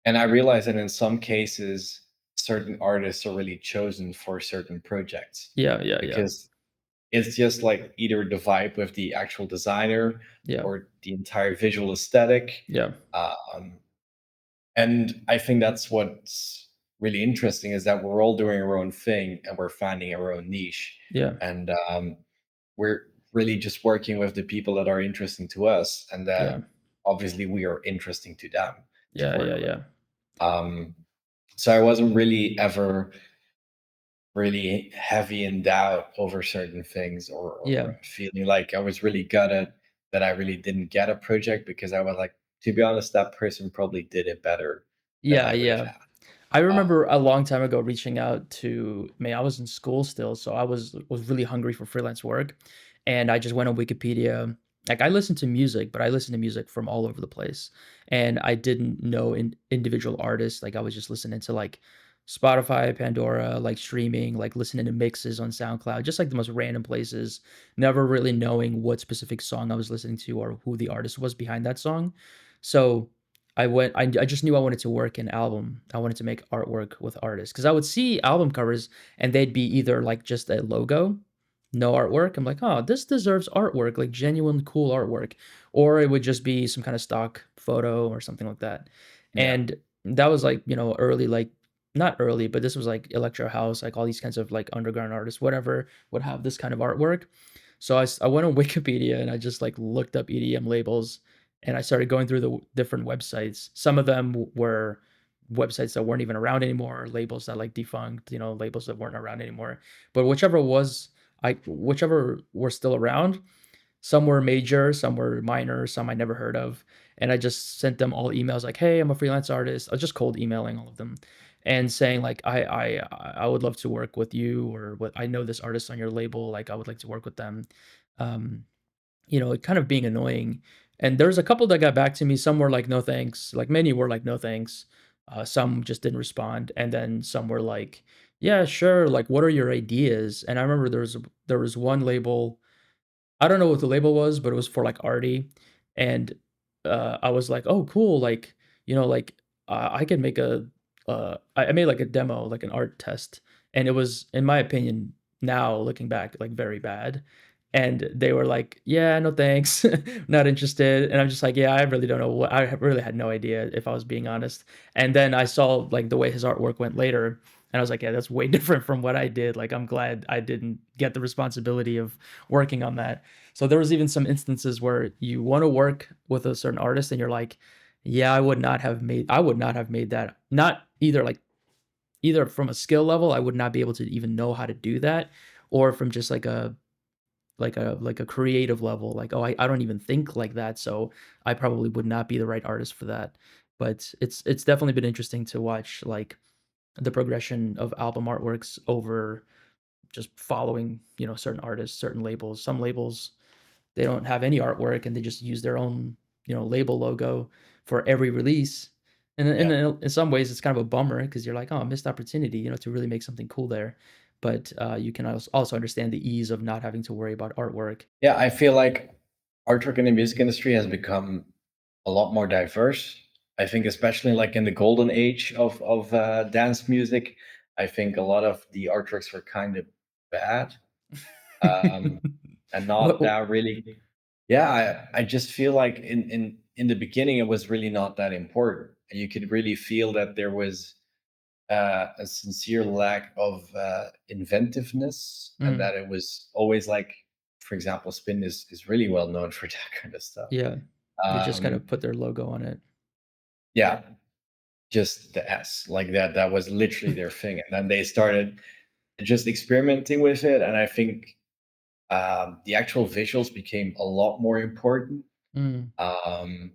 and I realize that in some cases, certain artists are really chosen for certain projects Yeah, yeah, yeah. because it's just like either the vibe with the actual designer Yeah. or the entire visual aesthetic. Yeah. Um, and I think that's what's really interesting is that we're all doing our own thing and we're finding our own niche. Yeah. And we're really just working with the people that are interesting to us and Yeah. that obviously we are interesting to them to Yeah, yeah, work with. yeah. Um, so I wasn't really ever really heavy in doubt over certain things Yeah. or feeling like I was really gutted that I really didn't get a project because I was like, to be honest, that person probably did it better than Yeah, I would have yeah. had. I Um, remember a long time ago reaching out to man, I was in school still, so I was really hungry for freelance work, and I just went on Wikipedia. Like, I listen to music, but I listen to music from all over the place, and I didn't know individual artists. Like, I was just listening to, like, Spotify, Pandora, like, streaming, like, listening to mixes on SoundCloud, just, like, the most random places, never really knowing what specific song I was listening to or who the artist was behind that song. So I just knew I wanted to work in album. I wanted to make artwork with artists because I would see album covers and they'd be either like just a logo, no artwork. I'm like, oh, this deserves artwork, like genuine cool artwork. Or it would just be some kind of stock photo or something like that. Yeah. And that was like, early, like not early, but this was like Electro House, like all these kinds of like underground artists, whatever, would have this kind of artwork. So I went on Wikipedia and I just like looked up EDM labels and I started going through the different websites. Some of them were websites that weren't even around anymore, labels that like defunct, labels that weren't around anymore. But whichever were still around, some were major, some were minor, some I never heard of. And I just sent them all emails like, "Hey, I'm a freelance artist." I was just cold emailing all of them and saying like, I would love to work with you, or what, I know this artist on your label, like I would like to work with them." Um, it kind of being annoying. And there's a couple that got back to me. Some were like, "No thanks." Like many were like, "No thanks." Some just didn't respond, and then some were like, "Yeah, sure. Like, what are your ideas?" And I remember there was one label. I don't know what the label was, but it was for, like, arty, and, I was like, "Oh, cool," like, like, I could make I made, like, a demo, like, an art test, and it was, in my opinion, now looking back, like, very bad, and they were like, "Yeah, no thanks, not interested," and I'm just like, "Yeah, I really don't know what." Really had no idea, if I was being honest, and then I saw, like, the way his artwork went later, and I was like, "Yeah, that's way different from what I did." Like, I'm glad I didn't get the responsibility of working on that. So there was even some instances where you want to work with a certain artist and you're like, yeah, I would not have made that. Not either, like, either from a skill level, I would not be able to even know how to do that, or from just like a creative level, like, oh, I don't even think like that, so I probably would not be the right artist for that. But it's definitely been interesting to watch, like, the progression of album artworks over just following, certain artists, certain labels. Some labels, they don't have any artwork and they just use their own, label logo for every release. And Yeah. in some ways, it's kind of a bummer because you're like, oh, missed opportunity, to really make something cool there. But you can also understand the ease of not having to worry about artwork. Yeah, I feel like artwork in the music industry has become a lot more diverse. I think especially like in the golden age of dance music, I think a lot of the artworks were kind of bad, um, and not What? that really. Yeah, I just feel like in the beginning it was really not that important. And you could really feel that there was a sincere lack of inventiveness, and Mm, that it was always like, for example, Spin is really well known for that kind of stuff. yeah, they just kind Um, of put their logo on it. yeah, just the S, like that was literally their thing, and then they started just experimenting with it, and I think the actual visuals became a lot more important. Mm, Um,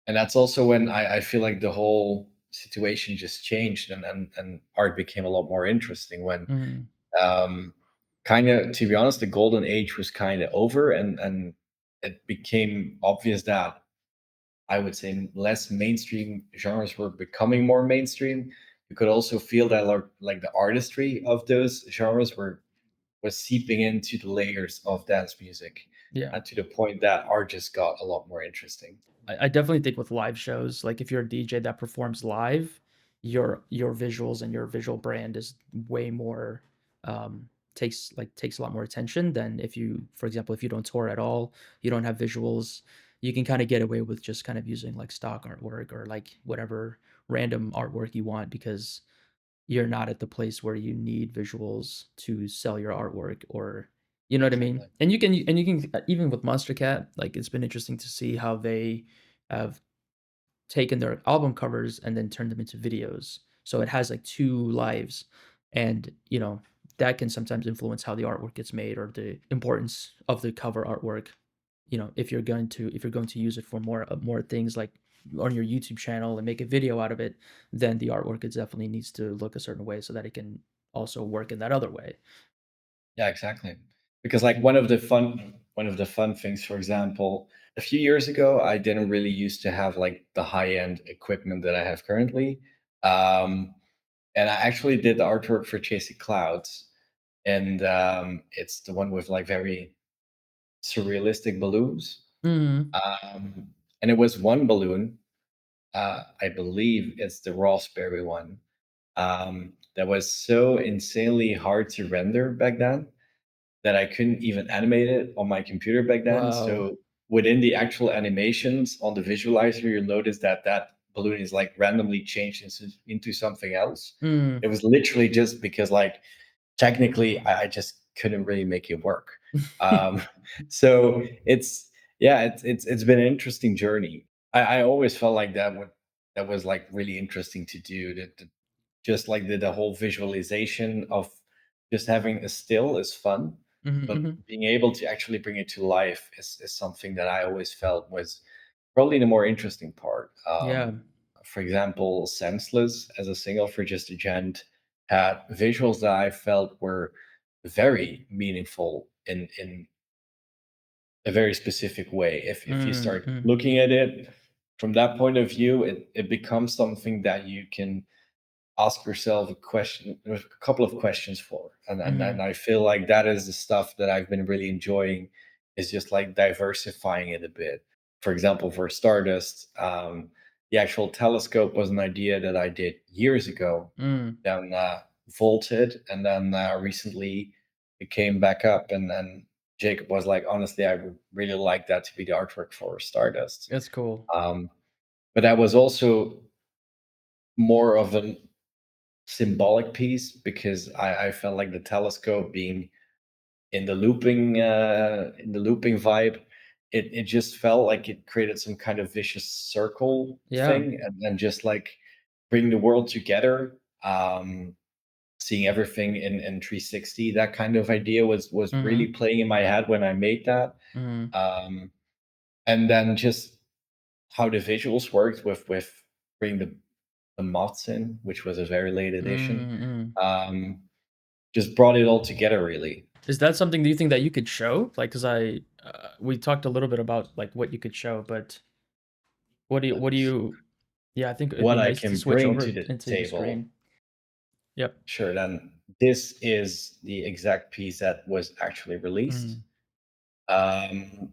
and that's also when I feel like the whole situation just changed, and art became a lot more interesting when mm, um, kind of, to be honest, the golden age was kind of over, and it became obvious that I would say less mainstream genres were becoming more mainstream. You could also feel that like the artistry of those genres was seeping into the layers of dance music, yeah. and to the point that art just got a lot more interesting. I definitely think with live shows, like if you're a DJ that performs live, your visuals and your visual brand is way more, takes a lot more attention than if you, for example, if you don't tour at all, you don't have visuals, you can kind of get away with just kind of using like stock artwork or like whatever random artwork you want because you're not at the place where you need visuals to sell your artwork, or you know what I mean? Exactly. And you can even with Monstercat, like it's been interesting to see how they have taken their album covers and then turned them into videos. So it has like two lives, and that can sometimes influence how the artwork gets made or the importance of the cover artwork. If you're going to use it for more things like on your YouTube channel and make a video out of it, then the artwork, it definitely needs to look a certain way so that it can also work in that other way. Yeah, exactly. Because like one of the fun things, for example, a few years ago, I didn't really used to have like the high end equipment that I have currently. Um, and I actually did the artwork for Chasing Clouds, and it's the one with like very surrealistic balloons. Mhm. Um, and it was one balloon, I believe it's the raspberry one. That was so insanely hard to render back then that I couldn't even animate it on my computer back then. Wow. So within the actual animations on the visualizer, you'll notice that that balloon is like randomly changed into something else. Mm. It was literally just because like technically I just couldn't really make it work. Um, so it's yeah, it's been an interesting journey. I always felt like that was like really interesting to do. That just like the whole visualization of just having a still is fun, Mhm, but mhm. being able to actually bring it to life is something that I always felt was probably the more interesting part. Yeah. For example, Senseless as a single for Just a Gent had visuals that I felt were very meaningful in a very specific way. If you Mm, start mm, looking at it from that point of view, it becomes something that you can ask yourself a couple of questions for, and mhm, I feel like that is the stuff that I've been really enjoying, is just like diversifying it a bit. For example, for Stardust, the actual telescope was an idea that I did years ago, mm. then vaulted, and then recently it came back up, and then Jacob was like, honestly, I would really like that to be the artwork for Stardust. That's cool. um, but that was also more of an symbolic piece because I felt like the telescope being in the looping vibe, it just felt like it created some kind of vicious circle Yeah. thing, and then just like bring the world together. Seeing everything in 360, that kind of idea was really Mhm, playing in my head when I made that. mhm. Um, and then just how the visuals worked with bringing the mods in, which was a very late addition. Mm, mm. Um, just brought it all together really. Is that something do you think that you could show? Like, 'cause we talked a little bit about, like, what you could show, but what do But you yeah, I think it'd be what I nice to can switch bring to over the into the table, screen. Yep. sure, then this is the exact piece that was actually released. Mm. Um,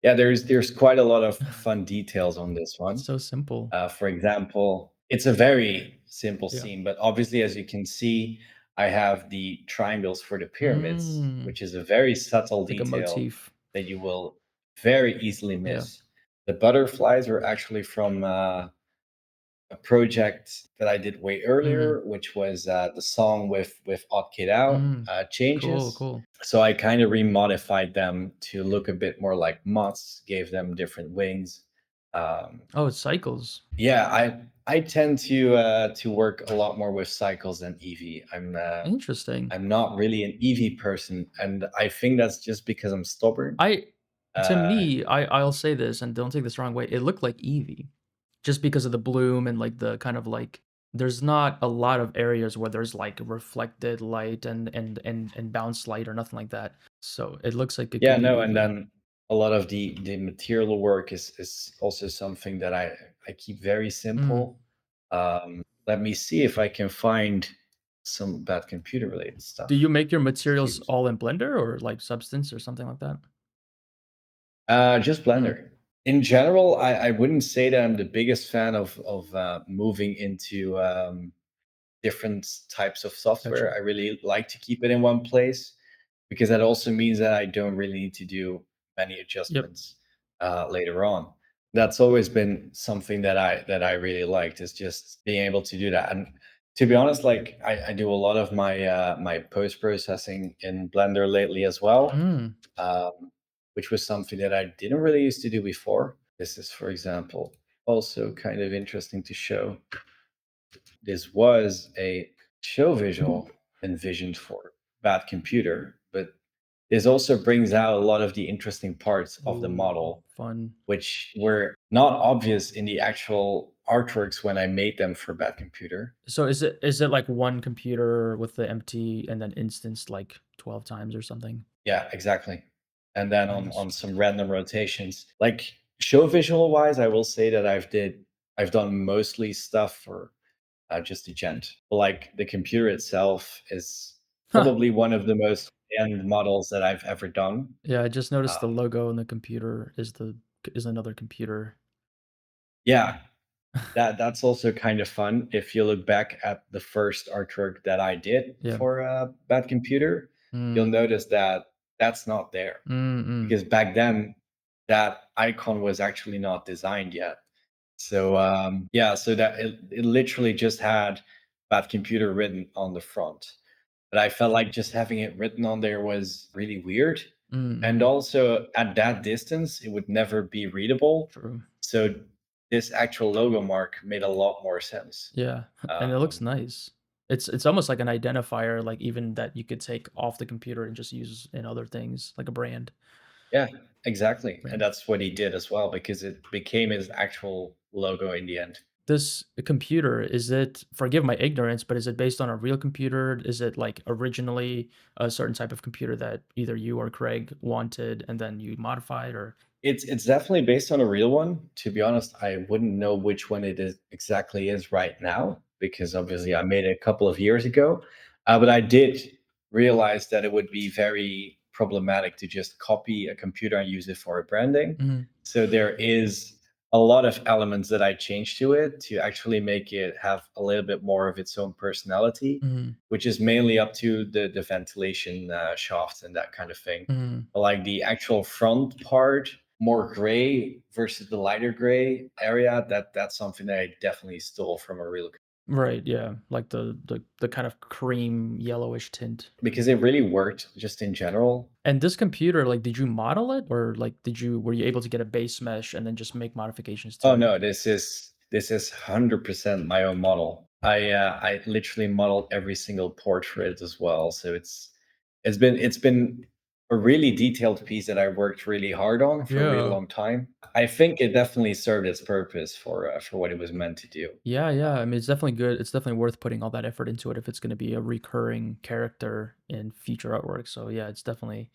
yeah, there's quite a lot of fun details on this one. So simple. For example, it's a very simple Yeah. scene, but obviously, as you can see, I have the triangles for the pyramids, Mm. which is a very subtle Like a detail motif. that you will very easily Yeah. miss. The butterflies are actually from a project that I did way Mhm. earlier, which was the song with Odd Kid Out, Mm. Cool, Changes. cool. So I kind of remodified them to look a bit more like moths, gave them different wings. Um, Oh, it's cycles. yeah, I tend to work a lot more with cycles than Eevee. Interesting. I'm not really an Eevee person, and I think that's just because I'm stubborn. I to Uh, me, I'll say this, and don't take this the wrong way, it looked like Eevee, just because of the bloom and, like, the kind of, like there's not a lot of areas where there's, like, reflected light and bounced light or nothing like that. So, it looks like it yeah, could be no, and Eevee. then a lot of the material work is also something that I keep very Mm. simple. Let me see if I can find some bad computer related Do stuff. you make your materials Excuse. all in Blender or, like, Substance or something like that? Just Mm, Blender. In general, I wouldn't say that I'm the biggest fan of moving into different types of gotcha. software. I really like to keep it in one place because that also means that I don't really need to do many Yep. adjustments later on. That's always been something that I really liked, is just being able to do that. And to be honest, like I do a lot of my post processing in Blender lately as well, Mm. which was something that I didn't really used to do before. This is, for example, also kind of interesting to show. This was a show visual envisioned for Bad Computer, but this also brings out a lot of the interesting parts of the Ooh, model, fun. which were not obvious in the actual artworks when I made them for Bad Computer. So is it like one computer with the empty and then instanced like 12 times or something? Yeah, exactly. And then Nice. on some random rotations, like show visual wise, I will say that I've done mostly stuff for just a gent. Like the computer itself is Huh. probably one of the most end models that I've ever done. Yeah, I just noticed the Um, logo on the computer is another computer. yeah, that's also kind of fun. If you look back at the first artwork that I did Yeah. for Bad Computer, you'll Mm. notice that that's not there Mm, mm, because back then that icon was actually not designed yet. So yeah, so that it literally just had Bad Computer written on the front. But I felt like just having it written on there was really weird. mm, And mm. also at that distance, it would never be readable. True. So this actual logo mark made a lot more sense. Yeah, and it looks Um, nice. It's almost like an identifier, like, even that you could take off the computer and just use in other things, like a yeah, exactly. And brand. that's what he did as well because it became his actual logo in the end. This computer, is it, forgive my ignorance, but is it based on a real computer? Is it, like, originally a certain type of computer that either you or Craig wanted and then you modified, or It's definitely based on a real one. To be honest, I wouldn't know which one it is exactly is right now because obviously I made it a couple of years ago. But I did realize that it would be very problematic to just copy a computer and use it for a branding. Mhm, So there is a lot of elements that I changed to it to actually make it have a little bit more of its own personality, mhm, which is mainly up to the ventilation shafts and that kind of thing. mhm. Like the actual front part, more gray versus the lighter gray area, that's something that I definitely stole from a real Right, yeah, like the kind of cream yellowish tint. because it really worked just in general. And this computer, like, did you model it, or, like, were you able to get a base mesh and then just make modifications Oh to it? no, this is 100% my own model. I literally modeled every single port for it as well. So it's been a really detailed piece that I worked really hard on for a really Yeah. long time. I think it definitely served its purpose for what it was meant to do. Yeah, yeah, Uh, I mean, it's definitely good, it's definitely worth putting all that effort into it if it's gonna be a recurring character in future artwork, so yeah, it's definitely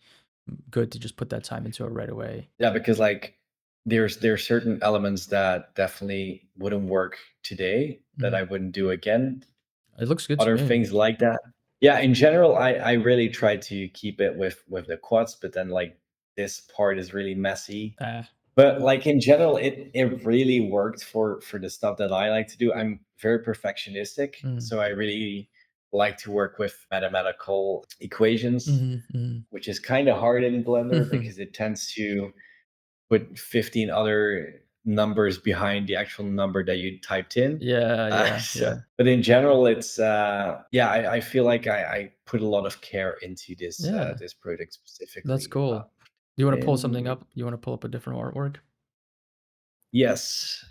good to just put that time into it right away. Yeah, because like there's certain elements that definitely wouldn't work today that I Mhm. wouldn't do again. It looks good to Other me. things like that. Yeah, in general, I really try to keep it with the quads, but then like this part is really messy. Ah. But like in general, it really worked for the stuff that I like to do. I'm very perfectionistic, Mm. so I really like to work with mathematical equations, Mhm, mhm. which is kind of hard in Blender Mhm. because it tends to put 15 other numbers behind the actual number that you typed in. Yeah, yeah, So, yeah. but in general, it's yeah, I feel like I put a lot of care into Yeah, this project that's specifically. cool. Do you wanna pull something And up? You wanna pull up a different artwork? yes,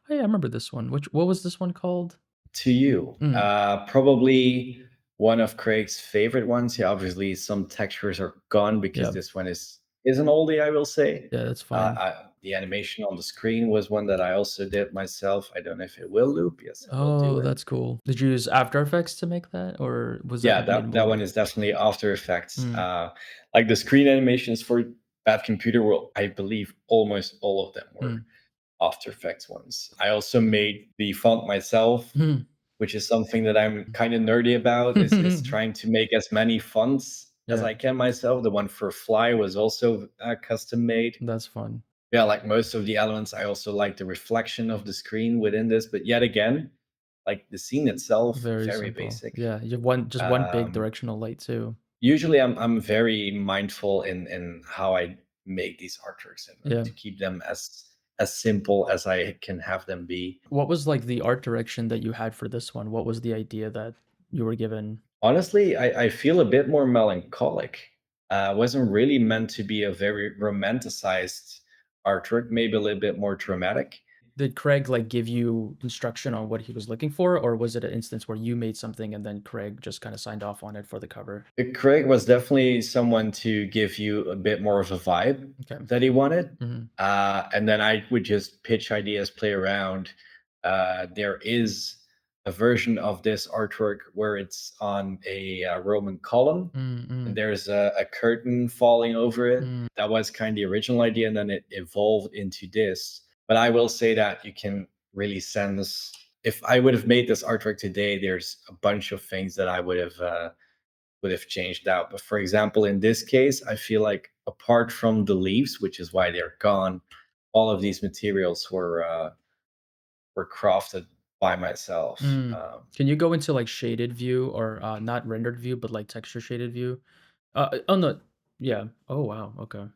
Oh, yeah, I remember this one. What was this one called? to you, Mm, probably one of Craig's favorite ones. Yeah, obviously some textures are gone because yeah. this one is an oldie, I will say. Yeah, that's fine. The animation on the screen was one that I also did myself. I don't know if it will loop. Yes, it will do Oh, it. that's cool. Did you use After Effects to make that, or was that Yeah, made in that one Blender? is definitely After Effects. Mm, Like the screen animations for Bad Computer, well, I believe almost all of them were mm. After Effects ones. I also made the font myself, Mhm. which is something that I'm kind of nerdy about. Is trying to make as many fonts as Yeah, I can myself. The one for Fly was also custom made. that's fun. Yeah, like most of the elements, I also like the reflection of the screen within this. But yet again, like the scene itself, Very very simple. basic. Yeah, you have one big Um, directional light too. Usually, I'm very mindful in how I make these artworks and Yeah. to keep them as simple as I can have them be. What was, like, the art direction that you had for this one? What was the idea that you were given? Honestly, I feel a bit more melancholic. Wasn't really meant to be a very romanticized artwork, maybe a little bit more dramatic. Did Craig, like, give you instruction on what he was looking for, or was it an instance where you made something and then Craig just kinda signed off on it for the cover? Craig was definitely someone to give you a bit more of a vibe Okay. that he wanted. Mhm. And then I would just pitch ideas, play around. There is a version of this artwork where it's on a Roman column Mm, and mm, there's a curtain falling over it. mm. That was kind of the original idea, and then it evolved into this. But I will say that you can really sense if I would have made this artwork today, there's a bunch of things that I would have changed out. But for example, in this case, I feel like apart from the leaves, which is why they're gone, all of these materials were were crafted by myself. Mm. Can you go into, like, shaded view or, not rendered view, but, like, texture shaded view? Oh, no. Yeah. Oh, wow, okay.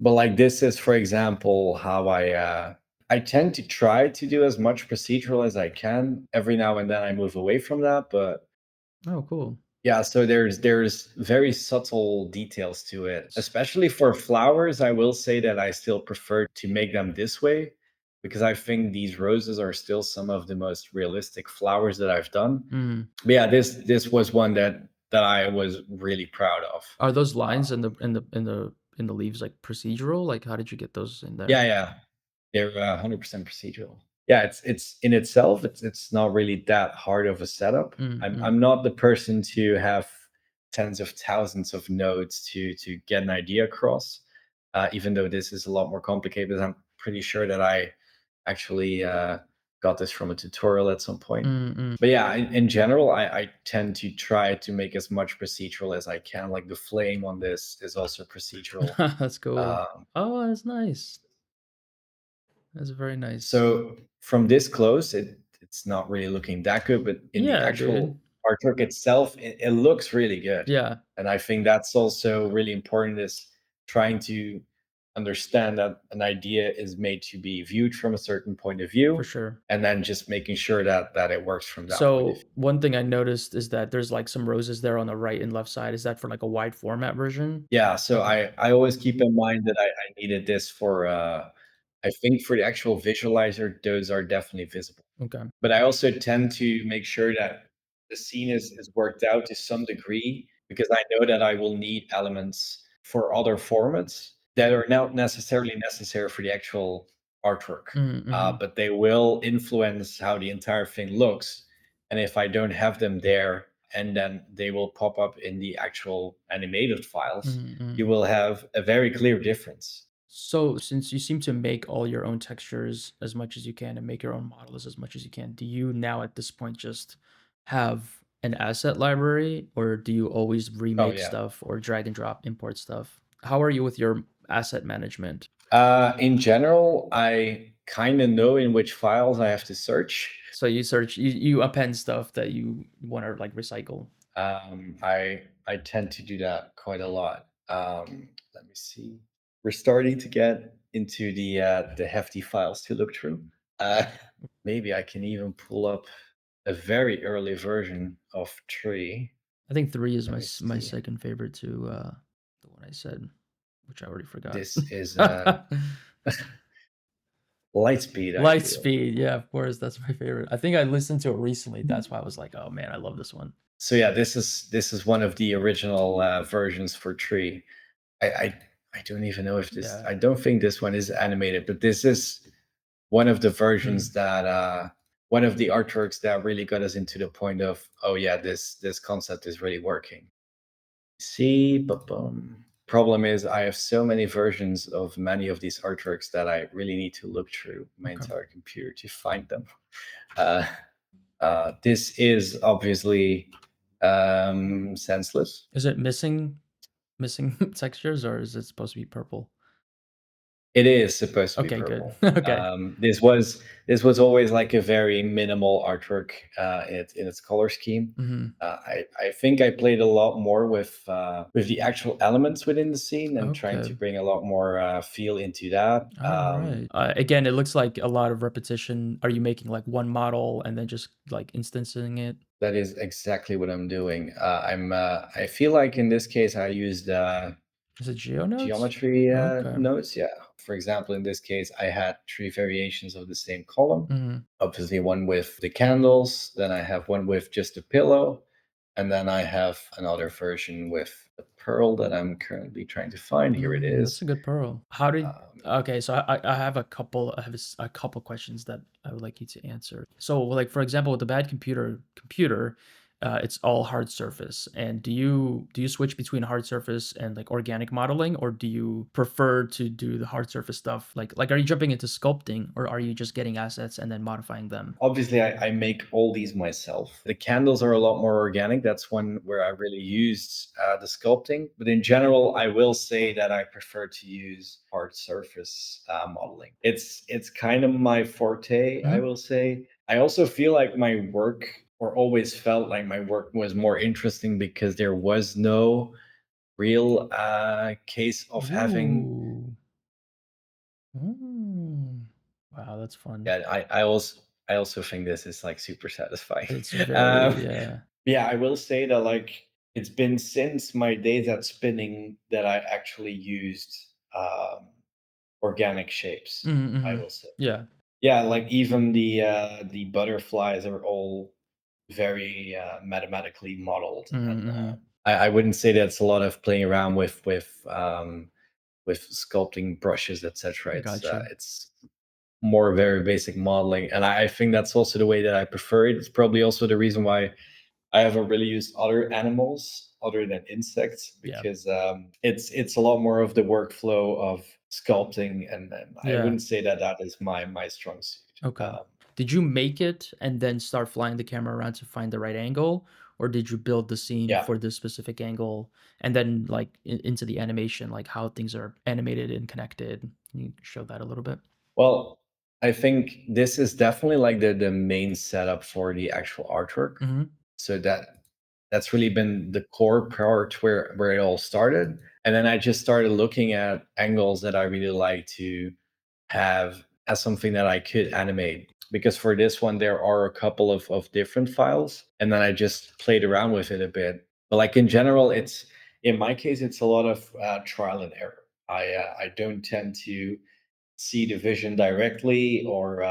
But like this is, for example, how I tend to try to do as much procedural as I can. Every now and then I move away from that, but Oh, cool. yeah, so there's very subtle details to it. S Especially for flowers, I will say that I still prefer to make them this way because I think these roses are still some of the most realistic flowers that I've done. mm. But yeah, this was one that I was really proud of. Are those lines in Um, the leaves, like, procedural? Like, how did you get those in there? yeah, yeah. They're 100% procedural. Yeah, it's in itself, it's not really that hard of a setup. Mm, mm, I'm not the person to have tens of thousands of nodes to get an idea across. Even though this is a lot more complicated, I'm pretty sure that I actually got this from a tutorial at some point. mm, mm. But yeah, in general, I tend to try to make as much procedural as I can. Like the flame on this is also procedural. That's cool. Um, Oh, that's nice. That's very nice. So from this close, it's not really looking that good, but in the Yeah, dude. actual artwork itself, it looks really good. Yeah, And I think that's also really important is trying to understand that an idea is made to be viewed from a certain point of for view, sure. and then just making sure that it works from that point of view. So, one thing I noticed is that there's, like, some roses there on the right and left side. Is that for, like, a wide format version? Yeah, so Okay, I always keep in mind that I needed this for I think for the actual visualizer, those are definitely visible. okay. But I also tend to make sure that the scene is worked out to some degree because I know that I will need elements for other formats that are not necessarily necessary for the actual artwork, Mhm, mhm, but they will influence how the entire thing looks. And if I don't have them there, and then they will pop up in the actual animated files, mhm, mhm. you will have a very clear difference. So, since you seem to make all your own textures as much as you can and make your own models as much as you can, do you now at this point just have an asset library or do you always Oh remake yeah. stuff or drag and drop import stuff? How are you with your asset management? In general, I kind of know in which files I have to search. So you append stuff that you want to like recycle. I tend to do that quite a lot. Let me see. We're starting to get into the hefty files to look through. Uh, maybe I can even pull up a very early version of Tree. I think 3 is Let me my see. second favorite to the one I said, which I already forgot. This is Lightspeed, I feel. Lightspeed, yeah, of course, that's my favorite. I think I listened to it recently, that's why I was like, "Oh, man, I love this one." So yeah, this is one of the original versions for Tree. I, I I don't even know if this. Yeah. I don't think this one is animated, but this is one of the Mm. versions that one of the artworks that really got us into the point of oh yeah, this concept is really working. See, but problem is I have so many versions of many of these artworks that I really need to look through my Okay. entire computer to find them. Uh, this is obviously senseless. Is it missing textures, or is it supposed to be purple? It is supposed to be Okay, good. purple. Okay. This was always like a very minimal artwork in its color scheme. Mhm. I think I played a lot more with the actual elements within the scene and trying Okay. to bring a lot more feel into that. Alright. Again, it looks like a lot of repetition. Are you making, like, one model and then just, like, instancing it? That is exactly what I'm doing. I feel like in this case I used Is it geo nodes? geometry Okay. nodes. Yeah. For example, in this case, I had three variations of the same column. Mhm. Obviously, one with the candles, then I have one with just a pillow, and then I have another version with a pearl that I'm currently trying to find. Here it That's a is. good pearl. How did Um, Okay, so I have a couple questions that I would like you to answer. So, like, for example, with the bad computer, it's all hard surface. And do you switch between hard surface and like organic modeling, or do you prefer to do the hard surface stuff? Like are you jumping into sculpting, or are you just getting assets and then modifying them? Obviously, I make all these myself. The candles are a lot more organic. That's one where I really used the sculpting. But in general, I will say that I prefer to use hard surface modeling. It's kind of my forte, I Mhm. will say. I also feel like my work, or always felt like my work was more interesting because there was no real case of having. Ooh. Mm. Wow, that's fun. Yeah, I also think this is like super satisfying. It's um, very yeah. yeah, I will say that like it's been since my days at spinning that I actually used organic shapes. Mhm, I mhm. will say, Yeah. yeah, like even the butterflies are all very mathematically modeled, Mhm, and mhm. I wouldn't say that's a lot of playing around with sculpting brushes, etc. It's Got you. it's more very basic modeling, and I think that's also the way that I prefer it. It's probably also the reason why I haven't really used other animals other than insects, Yeah. because it's a lot more of the workflow of sculpting, and I Yeah. wouldn't say that that is my strong suit. Okay. Um, Did you make it and then start flying the camera around to find the right angle, or did you build the scene yeah, for this specific angle and then like into the animation, like how things are animated and connected? Can you show that a little bit? well, I think this is definitely like the main setup for the actual artwork. Mhm. So that's really been the core part where it all started. And then I just started looking at angles that I really like to have as something that I could animate. Because for this one, there are a couple of different files, and then I just played around with it a bit. But like in general, it's in my case, it's a lot of trial and error. I don't tend to see the vision directly, or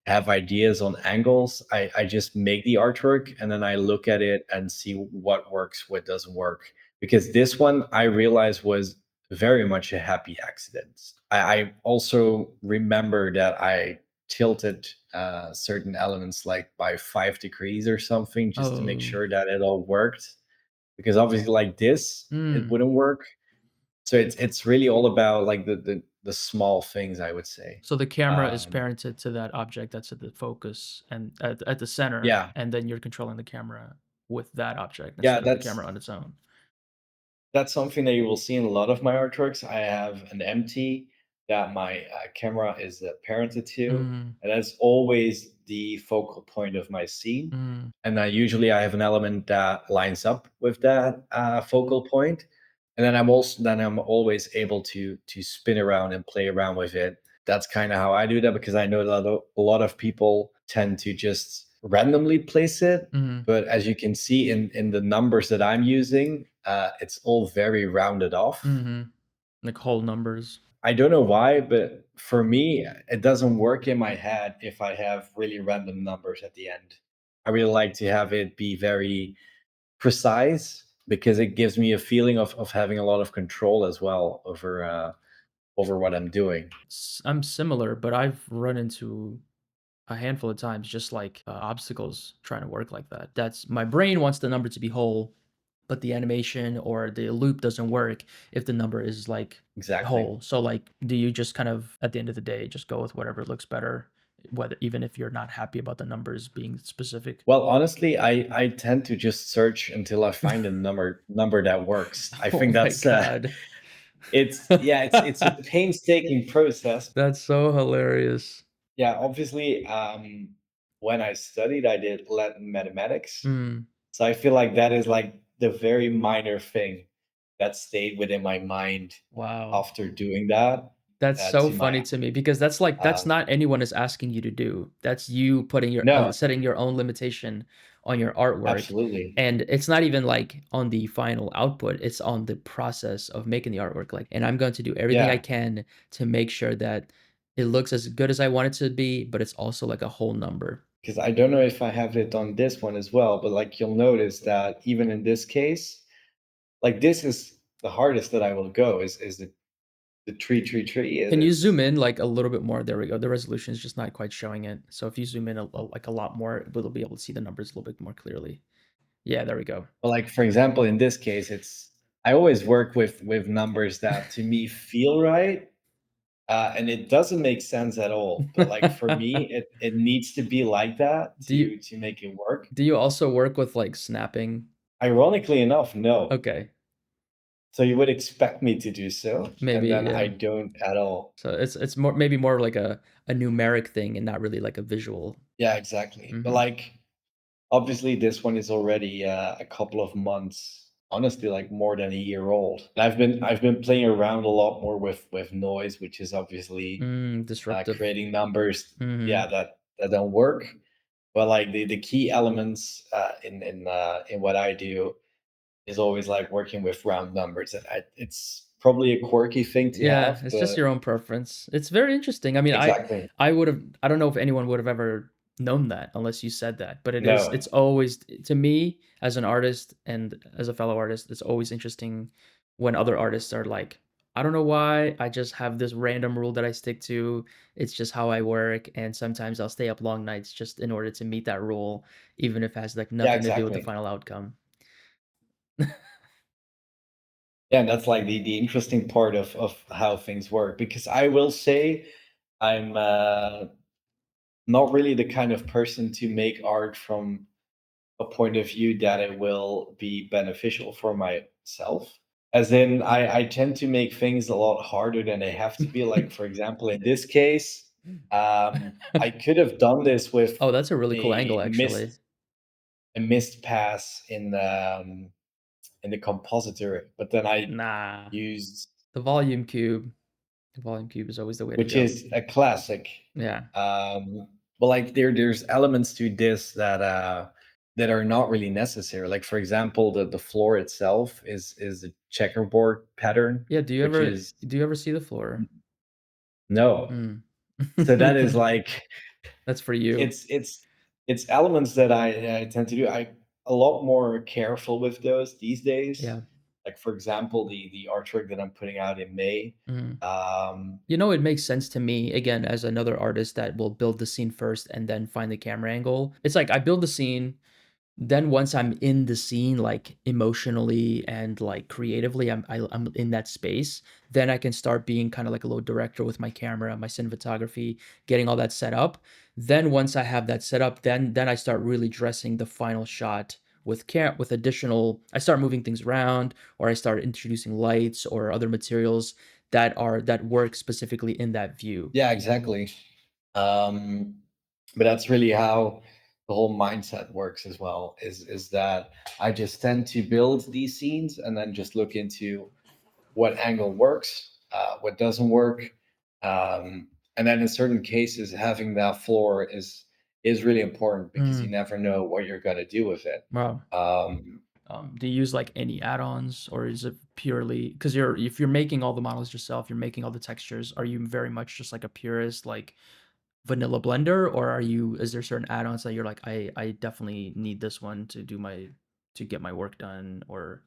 have ideas on angles. I just make the artwork and then I look at it and see what works, what doesn't work. Because this one I realized was very much a happy accident. I also remember that I tilted certain elements like by 5 degrees or something just to make Oh. sure that it all worked. Because obviously, like this, it Mm. wouldn't work. So it's really all about like the small things, I would say. So the camera is Um, parented to that object that's at the focus and at the center, yeah, and then you're controlling the camera with that object yeah, instead of the camera on its own. that's something that you will see in a lot of my artworks. I have an empty that my camera is parented to, Mm, and that's always the focal point of my scene. mm, And usually I have an element that lines up with that focal point, and then I'm always able to spin around and play around with it. That's kind of how I do that, because I know that a lot of people tend to just randomly place it. mhm, But as you can see in the numbers that I'm using, it's all very rounded off. mhm. Like whole numbers. I don't know why, but for me, it doesn't work in my head if I have really random numbers at the end. I really like to have it be very precise, because it gives me a feeling of having a lot of control as well over what I'm doing. I'm similar, but I've run into a handful of times just like obstacles trying to work like that. That's my brain wants the number to be whole, but the animation or the loop doesn't work if the number is like Exactly. whole. So like, do you just kind of at the end of the day just go with whatever looks better, whether even if you're not happy about the numbers being specific? Well, honestly, I tend to just search until I find a number that works. I Oh think my that's god. it's yeah, it's a painstaking process. That's so hilarious. Yeah, obviously, when I studied, I did Latin mathematics. Mm. So I feel like that is like the very minor thing that stayed within my mind Wow. after doing that. That's so To my funny to me because that's like that's um, not anyone is asking you to do. That's you putting your no, setting your own limitation on your artwork, absolutely, and it's not even like on the final output, it's on the process of making the artwork, like, and I'm going to do everything I yeah. can to make sure that it looks as good as I want it to be, but it's also like a whole number. Because I don't know if I have it on this one as well, but like you'll notice that even in this case, like this is the hardest that I will go is the tree. It Can you is zoom in like a little bit more? There we go. The resolution is just not quite showing it. So if you zoom in like a lot more, we'll be able to see the numbers a little bit more clearly. Yeah, there we go. But like for example, in this case, it's I always work with numbers that to me feel right, and it doesn't make sense at all. But like for me, it needs to be like that Do you to make it work. do you also work with, like, snapping? Ironically enough, no. Okay, So you would expect me to do so, and maybe, then yeah. I don't at all. So it's more maybe more like a numeric thing and not really like a visual. Yeah, exactly. But Mhm. like obviously, this one is already a couple of months, honestly, like more than a year old. And I've been playing around a lot more with noise, which is obviously Disruptive. creating numbers, yeah, Mhm. that don't work. But like the key elements in what I do is always like working with round numbers, and it's probably a quirky thing to Yeah, have, it's just but your own preference. It's very interesting. I mean, exactly, I would've I don't know if anyone would have ever known that unless you said that, but no, it's always to me as an artist and as a fellow artist, it's always interesting when other artists are like, "I don't know why, I just have this random rule that I stick to. It's just how I work, and sometimes I'll stay up long nights just in order to meet that rule, even if it has, like, yeah, nothing to do with the exactly. final outcome." Yeah, and that's like the interesting part of how things work, because I will say I'm not really the kind of person to make art from a point of view that it will be beneficial for myself. As in, I tend to make things a lot harder than they have to be. Like, for example, in this case, I could have done this with Oh, that's a really cool a angle, actually. missed pass in the compositor, but then I Nah. used, The volume cube. The volume cube is always the way to which go. is a classic. Yeah. But like there's elements to this that are not really necessary. Like for example, the floor itself is a checkerboard pattern, Yeah, which is do you ever see the floor? no. Mm. So that is like That's for you. it's it's elements that I tend to do. I a lot more careful with those these days. Yeah. Like for example, the artwork that I'm putting out in May. Mhm. Um, You know, it makes sense to me, again, as another artist that will build the scene first and then find the camera angle. It's like I build the scene. Then once I'm in the scene, like, emotionally and, like, creatively, I'm in that space, then I can start being kinda like a little director with my camera, my cinematography, getting all that set up. Then once I have that set up, then I start really dressing the final shot with additional I start moving things around, or I start introducing lights or other materials that work specifically in that view. yeah, exactly. Um, but that's really how the whole mindset works as well. Is that I just tend to build these scenes and then just look into what angle works, what doesn't work, and then in certain cases, having that floor is really important because you Mm, never know what you're gonna do with it. wow. Um, Do you use like any add-ons or is it purely because if you're making all the models yourself, you're making all the textures, are you very much just like a purist, like vanilla blender, or is there certain add-ons that you're like, I definitely need this one to get my work done or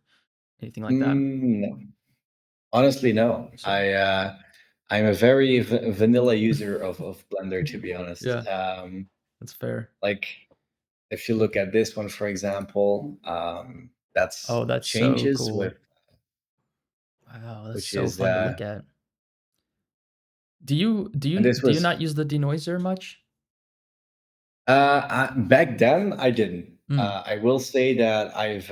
anything like that? no. Honestly, no. So I'm a very vanilla user of Blender, to be honest. yeah, that's fair. Like if you look at this one, for example, that's Oh, that's so changes with cool. Wow, that's which so is fun to look at. Do you do and you this do you was not use the denoiser much? back then I didn't. Mm, I will say that I've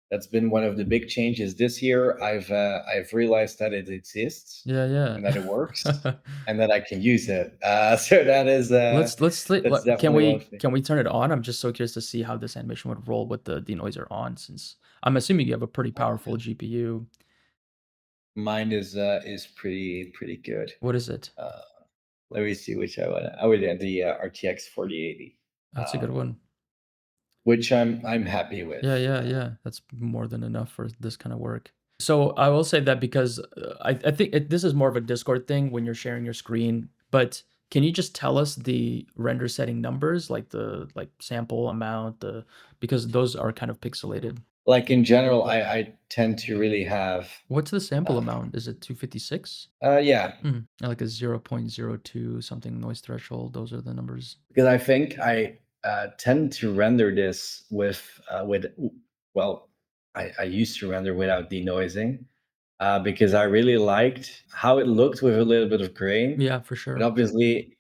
that's been one of the big changes this year. I've realized that it exists yeah, and that it works yeah. and that I can use it. So that is that's definitely one thing. Can we turn it on? I'm just so curious to see how this animation would roll with the denoiser on, since I'm assuming you have a pretty powerful GPU. Mine is pretty good. What is it? Uh, Let me see which I want. I would the RTX 4080, That's a good one. which I'm happy with. Yeah, yeah, yeah. That's more than enough for this kind of work. So I will say that because I think this is more of a Discord thing when you're sharing your screen. But can you just tell us the render setting numbers, like the sample amount, the because those are kind of pixelated. Like in general, I tend to really have What's the sample uh, amount? Is it 256? yeah, Like a 0.02 something noise threshold. Those are the numbers. because I think tend to render this with well, I used to render without denoising because I really liked how it looked with a little bit of grain. Yeah, for But sure. obviously,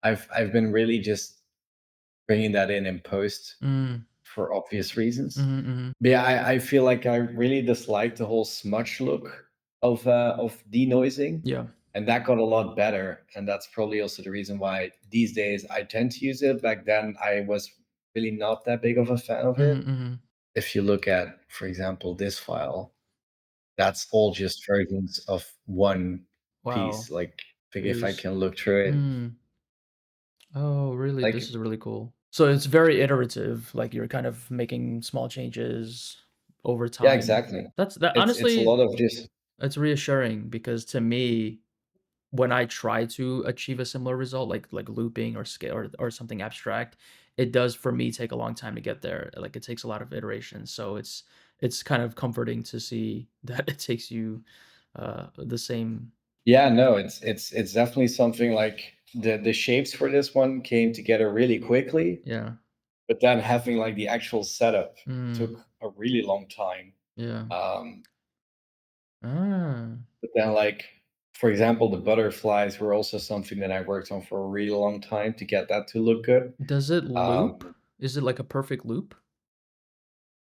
I've been really just bringing that in post Mm. for obvious reasons. Mhm, mhm. But yeah, I feel like I really dislike the whole smudge look of denoising, Yeah. and that got a lot better. And that's probably also the reason why these days I tend to use it. Back then, I was really not that big of a fan of Mhm, it. mhm. If you look at, for example, this file, that's all just versions of one Wow. piece. Like, I think if I Jeez. can look through it, Mm. Oh, really? This like, is really cool. So it's very iterative, like, you're kind of making small changes over yeah, time. exactly. That It's a honestly, lot of just it's reassuring because to me, when I try to achieve a similar result, like looping or scale or something abstract, it does for me take a long time to get there. Like, it takes a lot of iterations, so it's kind of comforting to see that it takes you, the same. yeah, no, it's definitely something like the shapes for this one came together really quickly, Yeah. but then having like the actual setup Mm, took a really long time. yeah. Um, Ah. but then like for example, the butterflies were also something that I worked on for a really long time to get that to look good. Does it loop? Um, Is it like a perfect loop?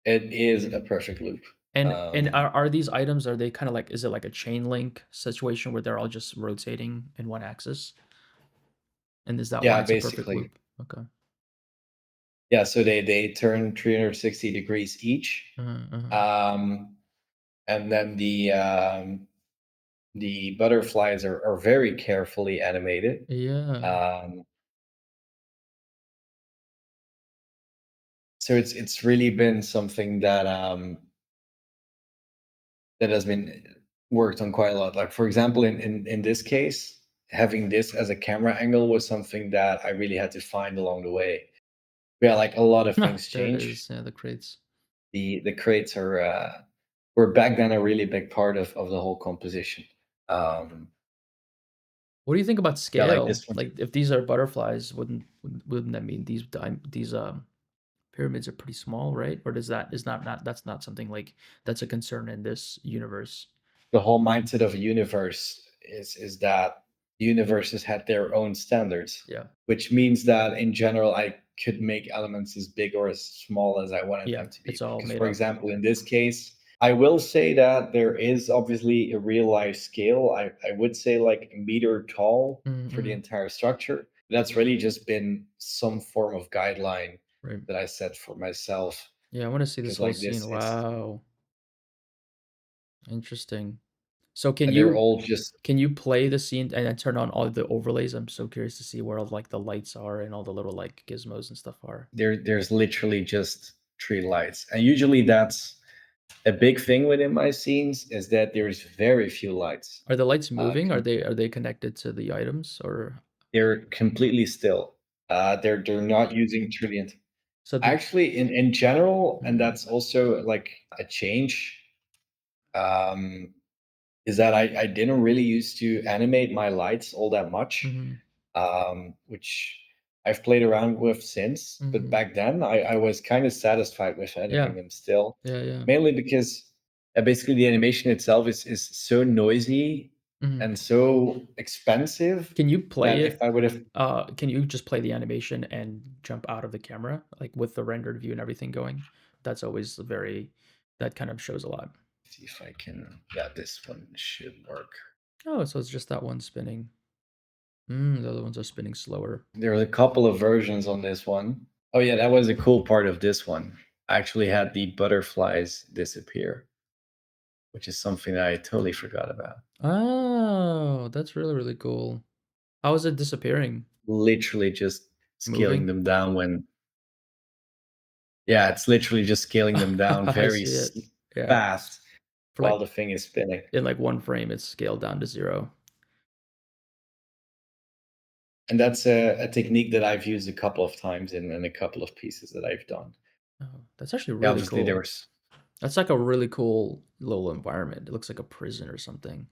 it is a perfect loop. And Um, are these items, are they kinda like, is it like a chain link situation where they're all just rotating in one axis? And is that why yeah, it's a perfect basically. loop? Okay. Yeah, so they turn 360 degrees each. Uh-huh, uh-huh. Um, and then the butterflies are very carefully animated. Yeah. Um, so it's really been something that has been worked on quite a lot. Like for example, in this case, having this as a camera angle was something that I really had to find along the way. Yeah, like a lot of Ah, things there it change. is. Yeah, the crates. The crates are were back then a really big part of the whole composition. Um, What do you think about yeah, like scale? this one. Like, if these are butterflies, wouldn't that mean these pyramids are pretty small, right? Or does that is not that's not something like that's a concern in this universe? The whole mindset of a universe is that universes had their own standards, Yeah. which means that in general I could make elements as big or as small as I wanted Yeah, them to be. it's all Because made for up. example, in this case, I will say that there is obviously a real life scale. I would say like a meter tall Mhm, for the mhm. entire structure. That's really just been some form of guideline Right. that I set for myself. Yeah, I wanna see this Because whole like scene. this, it's Wow, interesting. So and they're all just can you play the scene and then turn on all the overlays? I'm so curious to see where all, like, the lights are and all the little, like, gizmos and stuff are. there's literally just three lights. And usually that's a big thing within my scenes is that there's very few lights. Are the lights Uh, moving? com- Are they connected to the items or they're completely still. They're not using Trilliant. so the Actually, in general, and mm, that's also like a change. Um, is that I didn't really used to animate my lights all that much, mhm, which I've played around with since. But mhm. back then, I was kind of satisfied with having Yeah, them still, yeah, yeah. mainly because basically the animation itself is so noisy Mhm. and so expensive Can you play that if it? I would have Can you just play the animation and jump out of the camera, like, with the rendered view and everything going? That's always very that kind of shows a lot. see if I can, yeah, this one should work. Oh, so it's just that one spinning. The other ones are spinning slower. There are a couple of versions on this one. Oh yeah, that was a cool part of this one. I actually had the butterflies disappear, which is something that I totally forgot about. Oh, that's really, really cool. How is it disappearing? Literally just scaling Moving? them down when, yeah, it's literally just scaling them down I very see it. Yeah. fast For, while like the thing is spinning. in, like, 1 frame, it's scaled down to 0. And that's a technique that I've used a couple of times in a couple of pieces that I've done. Oh, that's actually Yeah, really obviously there cool. was That's, like, a really cool little environment. It looks like a prison or something.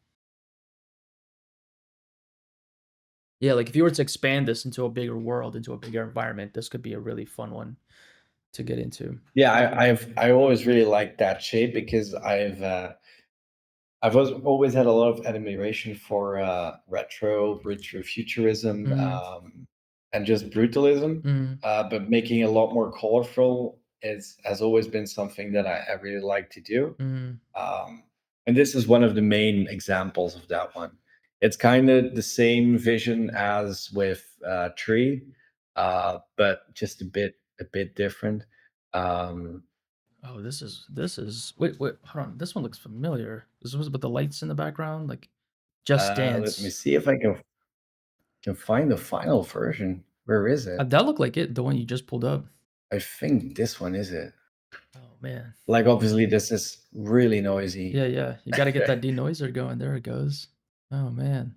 Yeah, like if you were to expand this into a bigger world, into a bigger environment, this could be a really fun one to get into. Yeah, I always really liked that shape because always had a lot of admiration for retrofuturism, Mm, and just brutalism. mm, But making a lot more colorful is has always been something that I really like to do. mm. Um, and this is one of the main examples of that one. It's kind of the same vision as with Tree, but just a bit different. Um, Oh, this is wait, hold on. This one looks familiar. This was with the lights in the background, like Just let me Dance. see if I can find the final version. Where is it? That looked like it, the one you just pulled up. I think this one is it. Oh man. Like, obviously, this is really Yeah, noisy. yeah. You gotta get that denoiser going. There it goes. Oh man.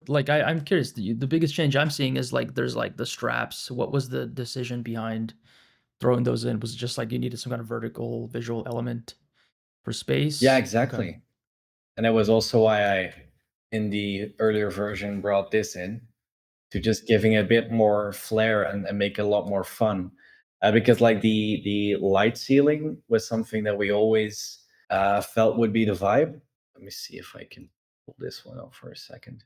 Like I'm curious. The biggest change I'm seeing is like there's like the straps. What was the decision behind throwing those in? Was it just like you needed some kind of vertical visual element for Yeah, space? Okay. exactly. And that was also why in the earlier version, brought this in to just giving a bit more flair and make it a lot more fun. Because like the light ceiling was something that we always felt would be the vibe. Let me see if I can pull this one up for a second,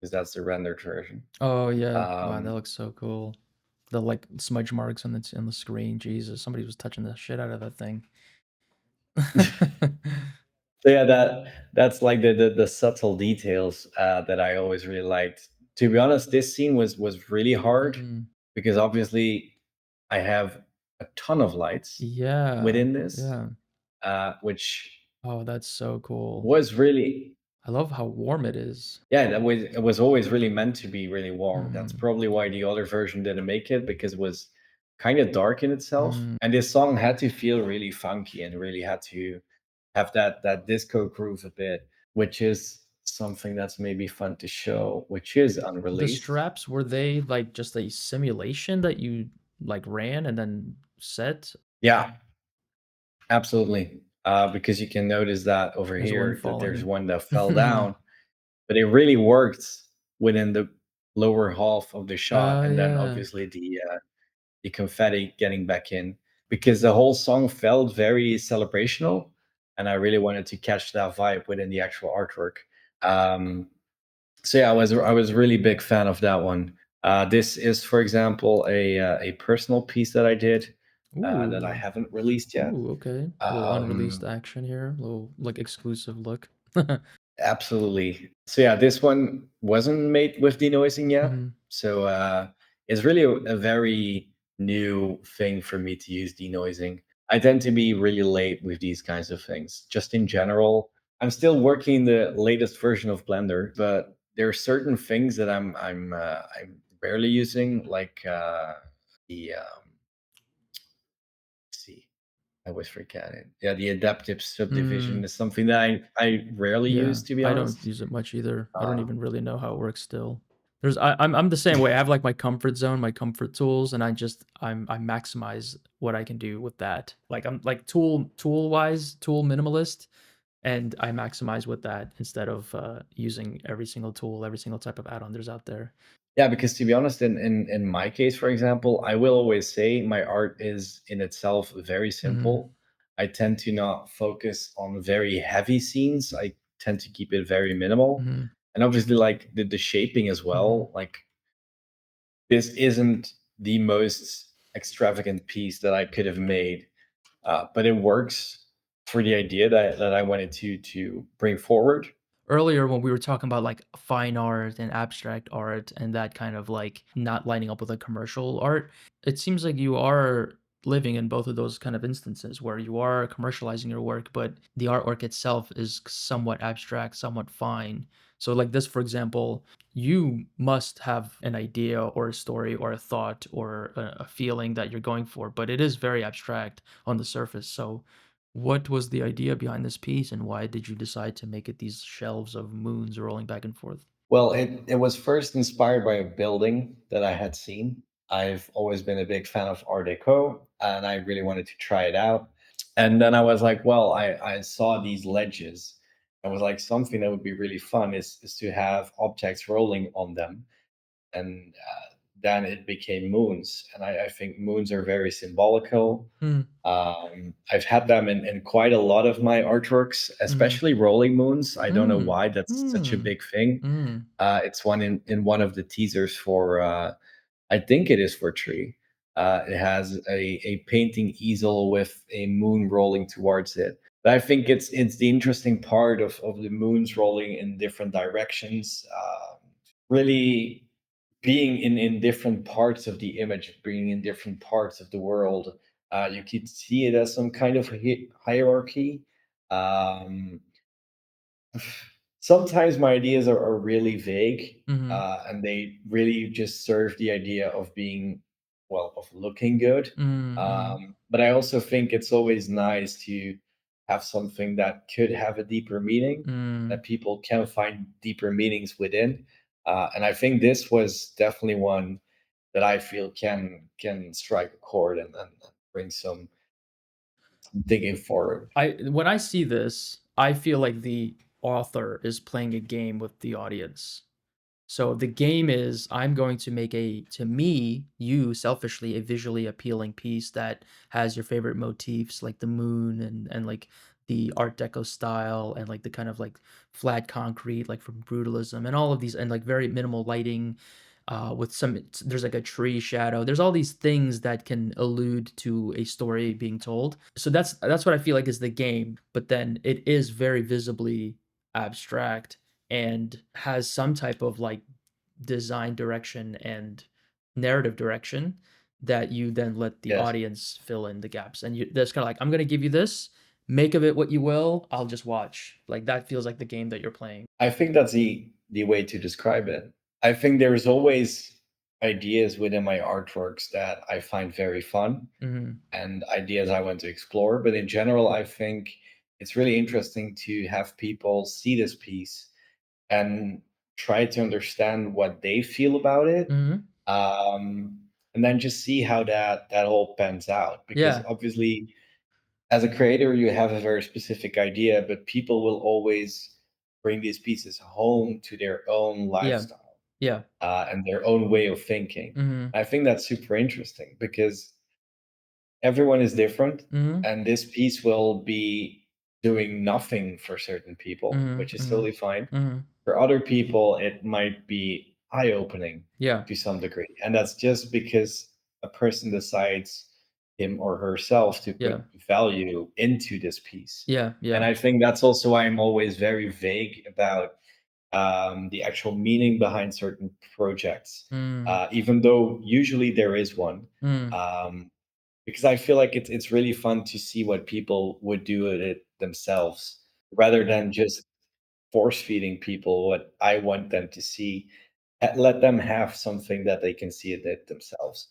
because that's the rendered version. Oh yeah. Wow, that Um, looks so cool. The like smudge marks on the screen. Jesus, somebody was touching the shit out of that thing. So yeah, that's like the subtle details that I always really liked. To be honest, this scene was really hard Mm, because obviously I have a ton of lights yeah. within this, Yeah. which Oh, that's so cool. was really, I love how warm it is. yeah, that was it was always really meant to be really warm. That's Mm, probably why the other version didn't make it, because it was kind of dark in itself, mm. and this song had to feel really funky and really had to have that disco groove a bit, which is something that's maybe fun to show, which is The unreleased. straps, were they like just a simulation that you like ran and then set Yeah, absolutely. Because you can notice that over as one here that there's falling? one that fell down, but it really worked within the lower half of the shot, Oh, and then yeah. obviously the confetti getting back in, because the whole song felt very celebrational, and I really wanted to catch that vibe within the actual artwork. Um, So yeah, I was a really big fan of that one. This is, for example, a personal piece that I did that I Ooh. haven't released yet. Ooh, okay. A little unreleased Um, action here, a little, like, exclusive look. Absolutely. So yeah, this one wasn't made with denoising yet. Mhm. So it's really a very new thing for me to use denoising. I tend to be really late with these kinds of things. Just in general, I'm still working the latest version of Blender, but there are certain things that I'm rarely using, like the let's see, I always forget it. Yeah, the adaptive subdivision Mm. is something that I rarely Yeah, use, to be I don't honest. use it much either. I don't Um, even really know how it works still. I'm the same way. I have, like, my comfort zone, my comfort tools, and I maximize what I can do with that. Like, I'm, like, tool-wise, tool minimalist, and I maximize with that instead of, using every single tool, every single type of add-on there's out there. Yeah, because to be honest, in my case, for example, I will always say my art is in itself very Mhm, simple. I tend to not focus on very heavy scenes. I tend to keep it very minimal. mhm, And obviously, like the shaping as mhm. well, like this isn't the most extravagant piece that I could have made, but it works for the idea that I wanted to bring forward. Earlier when we were talking about like fine art and abstract art and that kind of like not lining up with a commercial art, it seems like you are living in both of those kind of instances where you are commercializing your work, but the artwork itself is somewhat abstract, somewhat fine. So, like this, for example, you must have an idea or a story or a thought or a feeling that you're going for, but it is very abstract on the surface. So, what was the idea behind this piece, and why did you decide to make it these shelves of moons rolling back and forth? Well, it was first inspired by a building that I had seen. I've always been a big fan of Art Deco, and I really wanted to try it out. And then I was like, well, I saw these ledges. I was like, something that would be really fun is to have objects rolling on them. and then it became moons. And I think moons are very symbolical. Mm, I've had them in quite a lot of my artworks, mhm, especially rolling moons. I don't know mm, why that's such a mm, big thing. mm, It's one in one of the teasers for I think it is for Tree. It has a painting easel with a moon rolling towards it. But I think it's the interesting part of the moons rolling in different directions. Really being in different parts of the image, being in different parts of the world. You could see it as some kind of hierarchy. Um, Sometimes my ideas are really vague, mhm, and they really just serve the idea of being, well, of looking good. mm, mm, But I also think it's always nice to have something that could have a deeper meaning, that mm. people can find deeper meanings within. And I think this was definitely one that I feel can strike a chord and bring some digging forward. I when I see this, I feel like the author is playing a game with the audience. So the game is I'm going to make to me, you selfishly, a visually appealing piece that has your favorite motifs like the moon and like the Art Deco style and like the kind of like flat concrete like from brutalism and all of these and like very minimal lighting with there's like a tree shadow. There's all these things that can allude to a story being told. So that's what I feel like is the game, but then it is very visibly abstract and has some type of like design direction and narrative direction that you then let the Yes. audience fill in the gaps. And that's kind of like, I'm going to give you this, make of it what you will. I'll just watch. Like that feels like the game that you're playing. I think that's the way to describe it. I think there's always ideas within my artworks that I find very fun Hmm. and ideas I want to explore. But in general, I think it's really interesting to have people see this piece and try to understand what they feel about it. Hmm. Um, and then just see how that all pans out. Because Yeah. obviously as a creator, you have a very specific idea, but people will always bring these pieces home to their own Yeah. lifestyle Yeah. and their own way of thinking. Hmm. I think that's super interesting because everyone is different, Hmm. and this piece will be doing nothing for certain people, Hmm. which is Hmm. totally fine. Hmm. For other people, it might be eye opening Yeah. to some degree. And that's just because a person decides him or herself to Yeah. put value into this piece. Yeah. And Yeah. I think that's also why I'm always very vague about the actual meaning behind certain projects, Mm. even though usually there is one. Mm. Um, because I feel like it's really fun to see what people would do with it themselves rather than just force feeding people what I want them to see. Let them have something that they can see it themselves.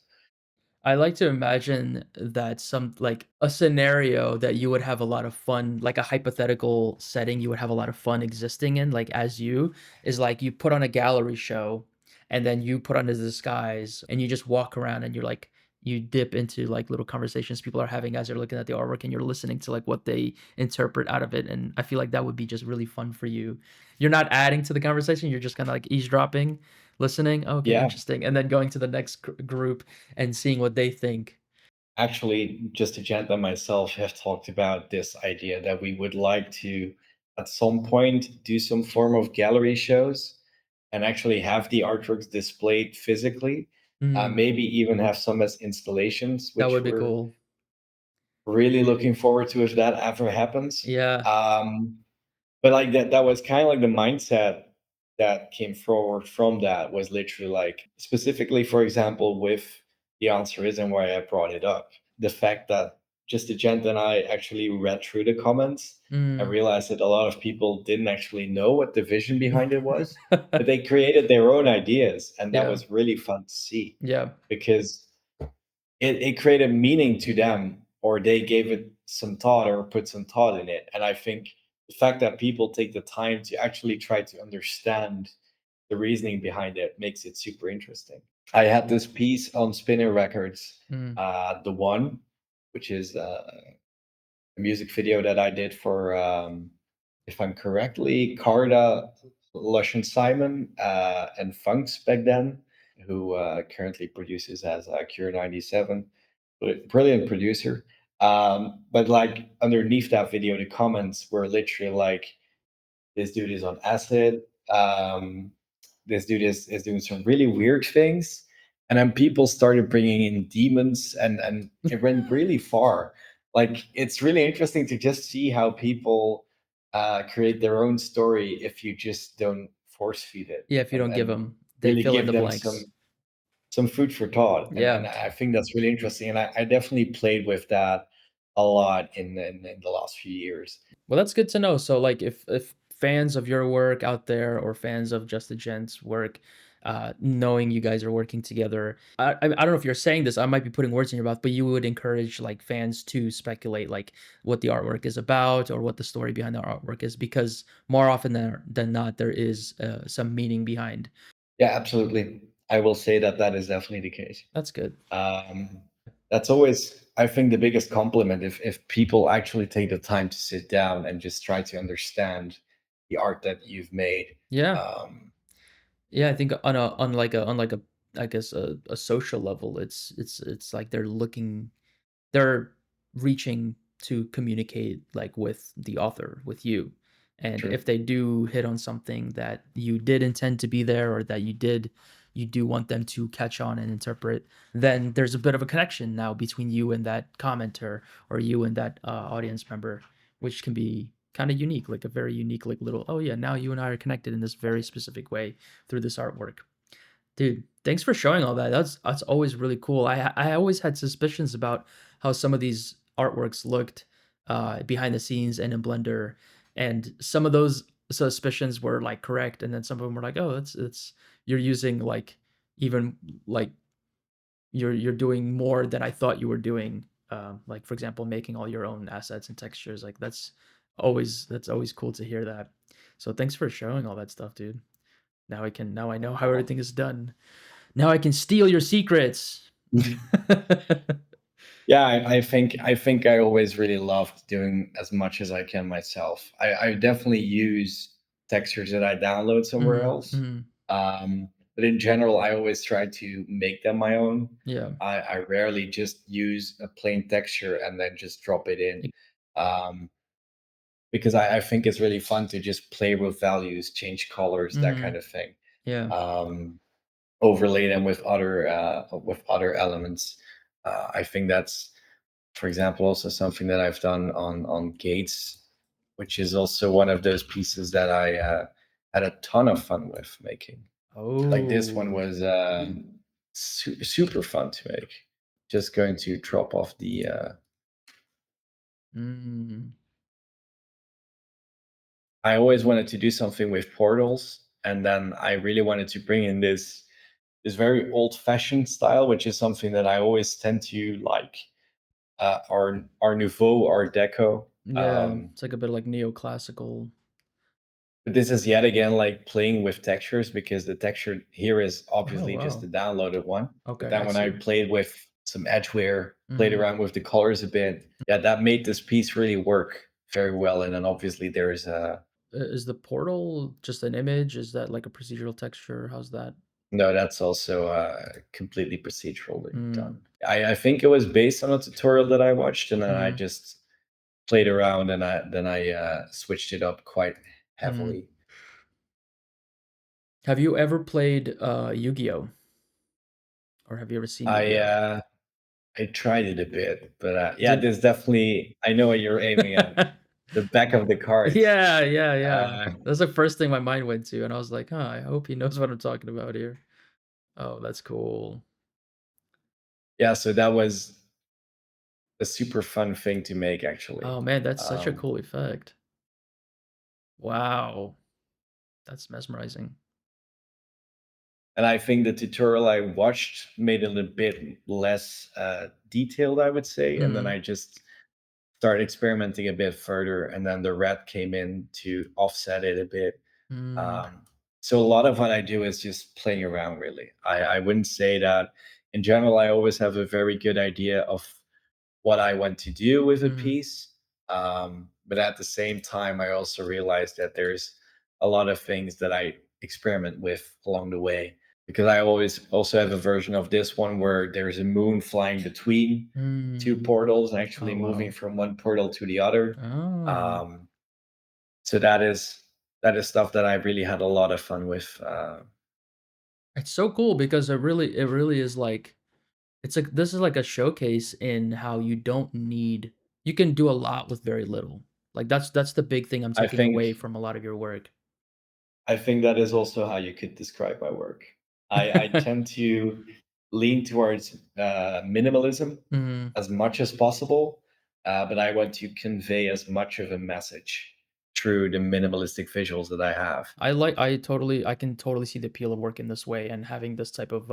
I like to imagine that some like a scenario that you would have a lot of fun, like a hypothetical setting you would have a lot of fun existing in, like as you, is like you put on a gallery show and then you put on a disguise and you just walk around and you're like you dip into like little conversations people are having as they're looking at the artwork and you're listening to like what they interpret out of it. And I feel like that would be just really fun for you. You're not adding to the conversation, you're just kind of like eavesdropping, listening. "Oh, okay, Yeah, interesting. And then going to the next group and seeing what they think. actually, Just a Gent and myself have talked about this idea that we would like to, at some point, do some form of gallery shows and actually have the artworks displayed physically. Mm, Maybe even have some as installations, that which would be we're cool. really looking forward to if that ever happens. Yeah. But like that was kind of like the mindset that came forward from that was literally like specifically, for example, with the answer is and why I brought it up. The fact that Just a Gent and I actually read through the comments and Mm. realized that a lot of people didn't actually know what the vision behind it was, but they created their own ideas, and that Yeah. was really fun to see Yeah. because it created meaning to them or they gave it some thought or put some thought in it. And I think the fact that people take the time to actually try to understand the reasoning behind it makes it super interesting. I had this piece on Spinner Records, Mm. the one, which is a music video that I did for, if I'm correctly, Carda, Lush and Simon, and Funks back then. who currently produces as Cure 97, but brilliant producer. But like underneath that video, the comments were literally like, this dude is on acid. This dude is doing some really weird things. And then people started bringing in demons, and it went really far. Like, it's really interesting to just see how people create their own story if you just don't force feed it, Yeah, if you don't give and them, they really fill in give the them blanks. some food for thought. And Yeah. I think that's really interesting. And I definitely played with that a lot in the last few years. Well, that's good to know. So, like, if fans of your work out there or fans of Just a Gent's work, knowing you guys are working together, I don't know if you're saying this. I might be putting words in your mouth, but you would encourage like fans to speculate like what the artwork is about or what the story behind the artwork is, because more often than not, there is some meaning behind. Yeah, absolutely. I will say that that is definitely the case. That's good. Um, that's always, I think, the biggest compliment if people actually take the time to sit down and just try to understand the art that you've made. Yeah. Um, Yeah, I think on like a I guess a social level, it's like they're reaching to communicate like with the author, with you. And true. if they do hit on something that you did intend to be there or that you do want them to catch on and interpret, then there's a bit of a connection now between you and that commenter or you and that audience member, which can be kind of unique, like a very unique, like little, oh yeah, now you and I are connected in this very specific way through this artwork. Dude, thanks for showing all that. That's always really cool. I always had suspicions about how some of these artworks looked behind the scenes and in Blender, and some of those suspicions were like correct, and then some of them were like, oh, it's you're using like even like you're doing more than I thought you were doing. Like for example, making all your own assets and textures. Like that's always cool to hear that. So thanks for showing all that stuff, dude. Now I know how everything is done. Now I can steal your secrets. Yeah, I think I always really loved doing as much as I can myself. I definitely use textures that I download somewhere Mhm, else. mhm. But in general, I always try to make them my own. Yeah. I rarely just use a plain texture and then just drop it in. E Um, because I think it's really fun to just play with values, change colors, that kind Mhm. of thing. Yeah. Um, Overlay them with other elements. I think that's, for example, also something that I've done on Gates, which is also one of those pieces that I had a ton of fun with making. Like, this one Oh. was super fun to make. Just going to drop off the. Mm. I always wanted to do something with portals, and then I really wanted to bring in this very old fashioned style, which is something that I always tend to like. Art Nouveau, Art Deco. Yeah, it's like a bit like neoclassical. But this is yet again like playing with textures, because the texture here is Oh, obviously just wow. the downloaded one. But Okay, then I when I see. played with some edgeware, played Mhm. around with the colors a bit, yeah, that made this piece really work very well. And then obviously there is a Is the portal just an image? Is that like a procedural texture? How's that? no, that's also completely procedurally Mm. done. I think it was based on a tutorial that I watched, and then I Mhm. just played around, and I switched it up quite Mhm. heavily. Have you ever played, Yu-Gi-Oh? Or have you ever seen I Yu-Gi-Oh? uh, I tried it a bit, but yeah, Did there's definitely, I know what you're aiming at. The back of the cards. Yeah, yeah, yeah. Uh, That's the first thing my mind went to, and I was like, "Huh, I hope he knows what I'm talking about here." Oh, that's cool. yeah, so that was a super fun thing to make, actually. Oh, man, that's such a Um, cool effect. Wow, that's mesmerizing. and I think the tutorial I watched made it a bit less detailed, I would say. And then Mhm, I just started experimenting a bit further, and then the red came in to offset it a bit. mm, Um, so a lot of what I do is just playing around, really. I wouldn't say that in general I always have a very good idea of what I want to do with a mhm. piece. But at the same time, I also realize that there's a lot of things that I experiment with along the way. because I always also have a version of this one where there's a moon flying between two Mm. portals, actually Oh, moving wow. from one portal to the other. Oh. Um, so that is stuff that I really had a lot of fun with. It's so cool because it really is like it's like this is like a showcase in how you don't need you can do a lot with very little. Like that's the big thing I'm I taking think away from a lot of your work. I think that is also how you could describe my work. I tend to lean towards minimalism Mhm. as much as possible, but I want to convey as much of a message through the minimalistic visuals that I have. I can totally see the appeal of working this way and having this type of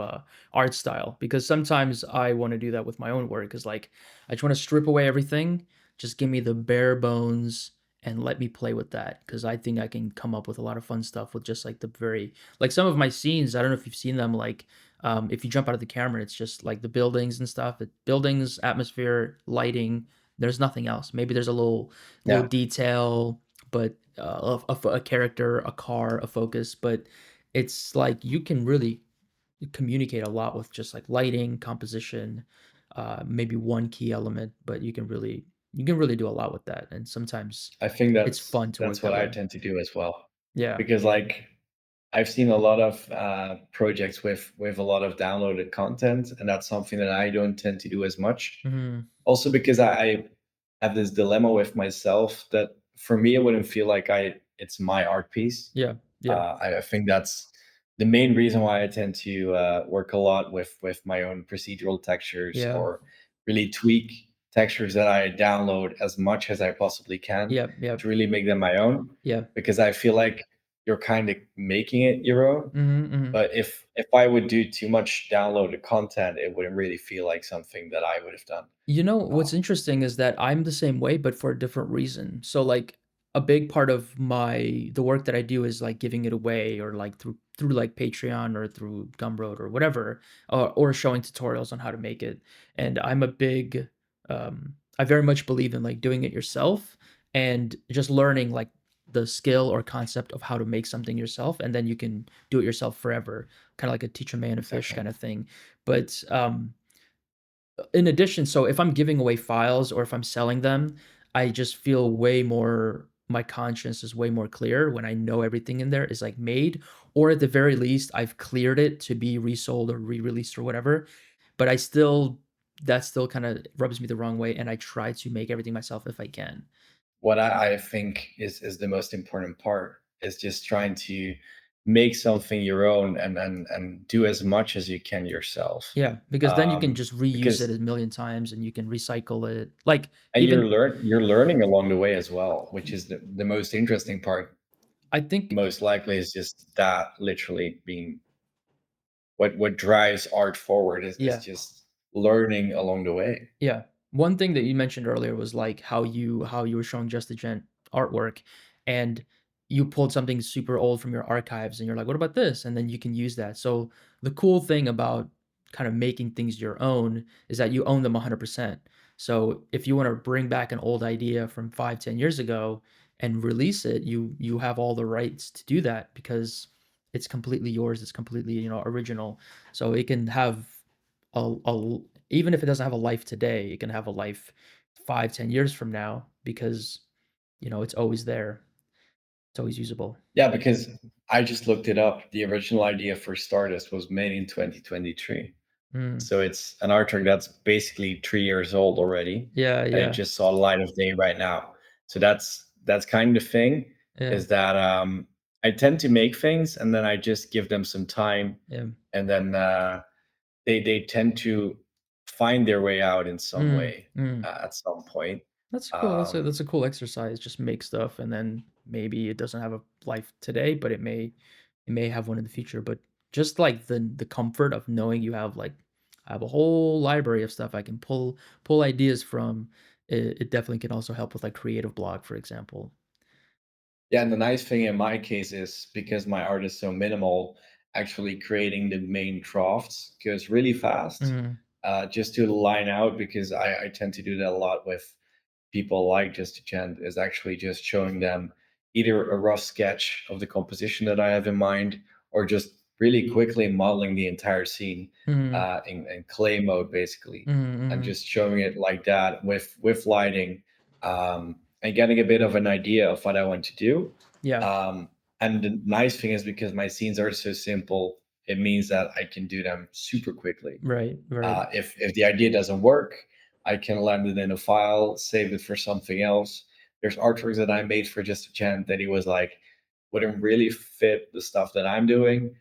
art style because sometimes I want to do that with my own work is like I just want to strip away everything, just give me the bare bones and let me play with that because I think I can come up with a lot of fun stuff with just like the very like some of my scenes. I don't know if you've seen them like if you jump out of the camera, it's just like the buildings and stuff. Buildings, atmosphere, lighting. There's nothing else. Maybe there's a little Yeah, detail but of a character, a car, a focus, but it's like you can really communicate a lot with just like lighting, composition, maybe one key element, but you can really do a lot with that, and sometimes I think it's fun to work that's what that I way. tend to do as well, Yeah. because like I've seen a lot of projects with a lot of downloaded content, and that's something that I don't tend to do as much. Mhm. Also because I have this dilemma with myself that for me it wouldn't feel like I it's my art piece. Yeah. Yeah. I think that's the main reason why I tend to work a lot with my own procedural textures Yeah. or really tweak textures that I download as much as I possibly can Yep. Yep. to really make them my own, Yeah. because I feel like you're kind of making it your own. Mhm. Mhm. But if I would do too much downloaded content, it wouldn't really feel like something that I would have done. You know, what's Um, interesting is that I'm the same way, but for a different reason. So like a big part of the work that I do is like giving it away or like through like Patreon or through Gumroad or whatever, or showing tutorials on how to make it. And I very much believe in like doing it yourself and just learning like the skill or concept of how to make something yourself, and then you can do it yourself forever, kind of like a teach a man to fish exactly. kind of thing. But in addition, so if I'm giving away files or if I'm selling them, I just feel way more my conscience is way more clear when I know everything in there is like made, or at the very least, I've cleared it to be resold or re-released or whatever. But that still kind of rubs me the wrong way, and I try to make everything myself if I can. What I think is the most important part is just trying to make something your own and do as much as you can yourself. Yeah, because then you can just reuse it Because a million times and you can recycle it. Like and even you're learning along the way as well, which is the most interesting part. I think Most likely is just that literally being what drives art forward is yeah. just learning along the way. Yeah. One thing that you mentioned earlier was like how you were showing Just A Gent artwork and you pulled something super old from your archives and you're like, "What about this?" And then you can use that. So the cool thing about kind of making things your own is that you own them 100%. So if you want to bring back an old idea from 5, 10 years ago and release it, you have all the rights to do that because it's completely yours. It's completely, original. So it can have a even if it doesn't have a life today, it can have a life 5, 10 years from now because, it's always there. It's always usable. Yeah, because I just looked it up. The original idea for Stardust was made in 2023. Mm. So it's an artwork that's basically 3 years old already, Yeah, and it yeah, just saw the light of day right now. So that's kind of the thing, yeah, is that, I tend to make things and then I just give them some time, yeah. and then, they tend to find their way out in some Mm, way, mm. at some point. That's cool. That's Um a cool exercise. Just make stuff and then maybe it doesn't have a life today, but it may have one in the future. But just like the comfort of knowing you have like I have a whole library of stuff I can pull ideas from. It definitely can also help with like creative block, for example. Yeah, and the nice thing in my case is because my art is so minimal, actually creating the main drafts goes really fast, Mhm. just to line out, because I tend to do that a lot with people like Just a Gent, is actually just showing them either a rough sketch of the composition that I have in mind, or just really quickly modeling the entire scene Mhm. in clay mode, basically, Mhm, and mhm. just showing it like that with lighting, and getting a bit of an idea of what I want to do. Yeah. Um, and the nice thing is because my scenes are so simple, it means that I can do them super quickly. Right, right. If the idea doesn't work, I can land it in a file, save it for something else. There's artworks that I made for Just a Gent that he was like wouldn't really fit the stuff that I'm doing.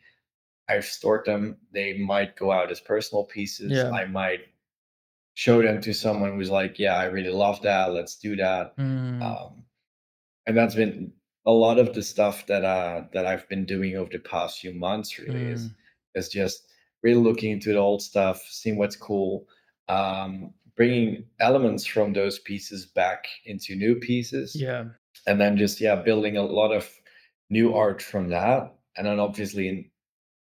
I've stored them. They might go out as personal pieces. Yeah. I might show them to someone who's like, "Yeah, I really love that. Let's do that." Mm, Um, and that's been a lot of the stuff that I've been doing over the past few months. Really mm. is just really looking into the old stuff, seeing what's cool, bringing elements from those pieces back into new pieces, Yeah, and then just yeah, building a lot of new art from that, and then obviously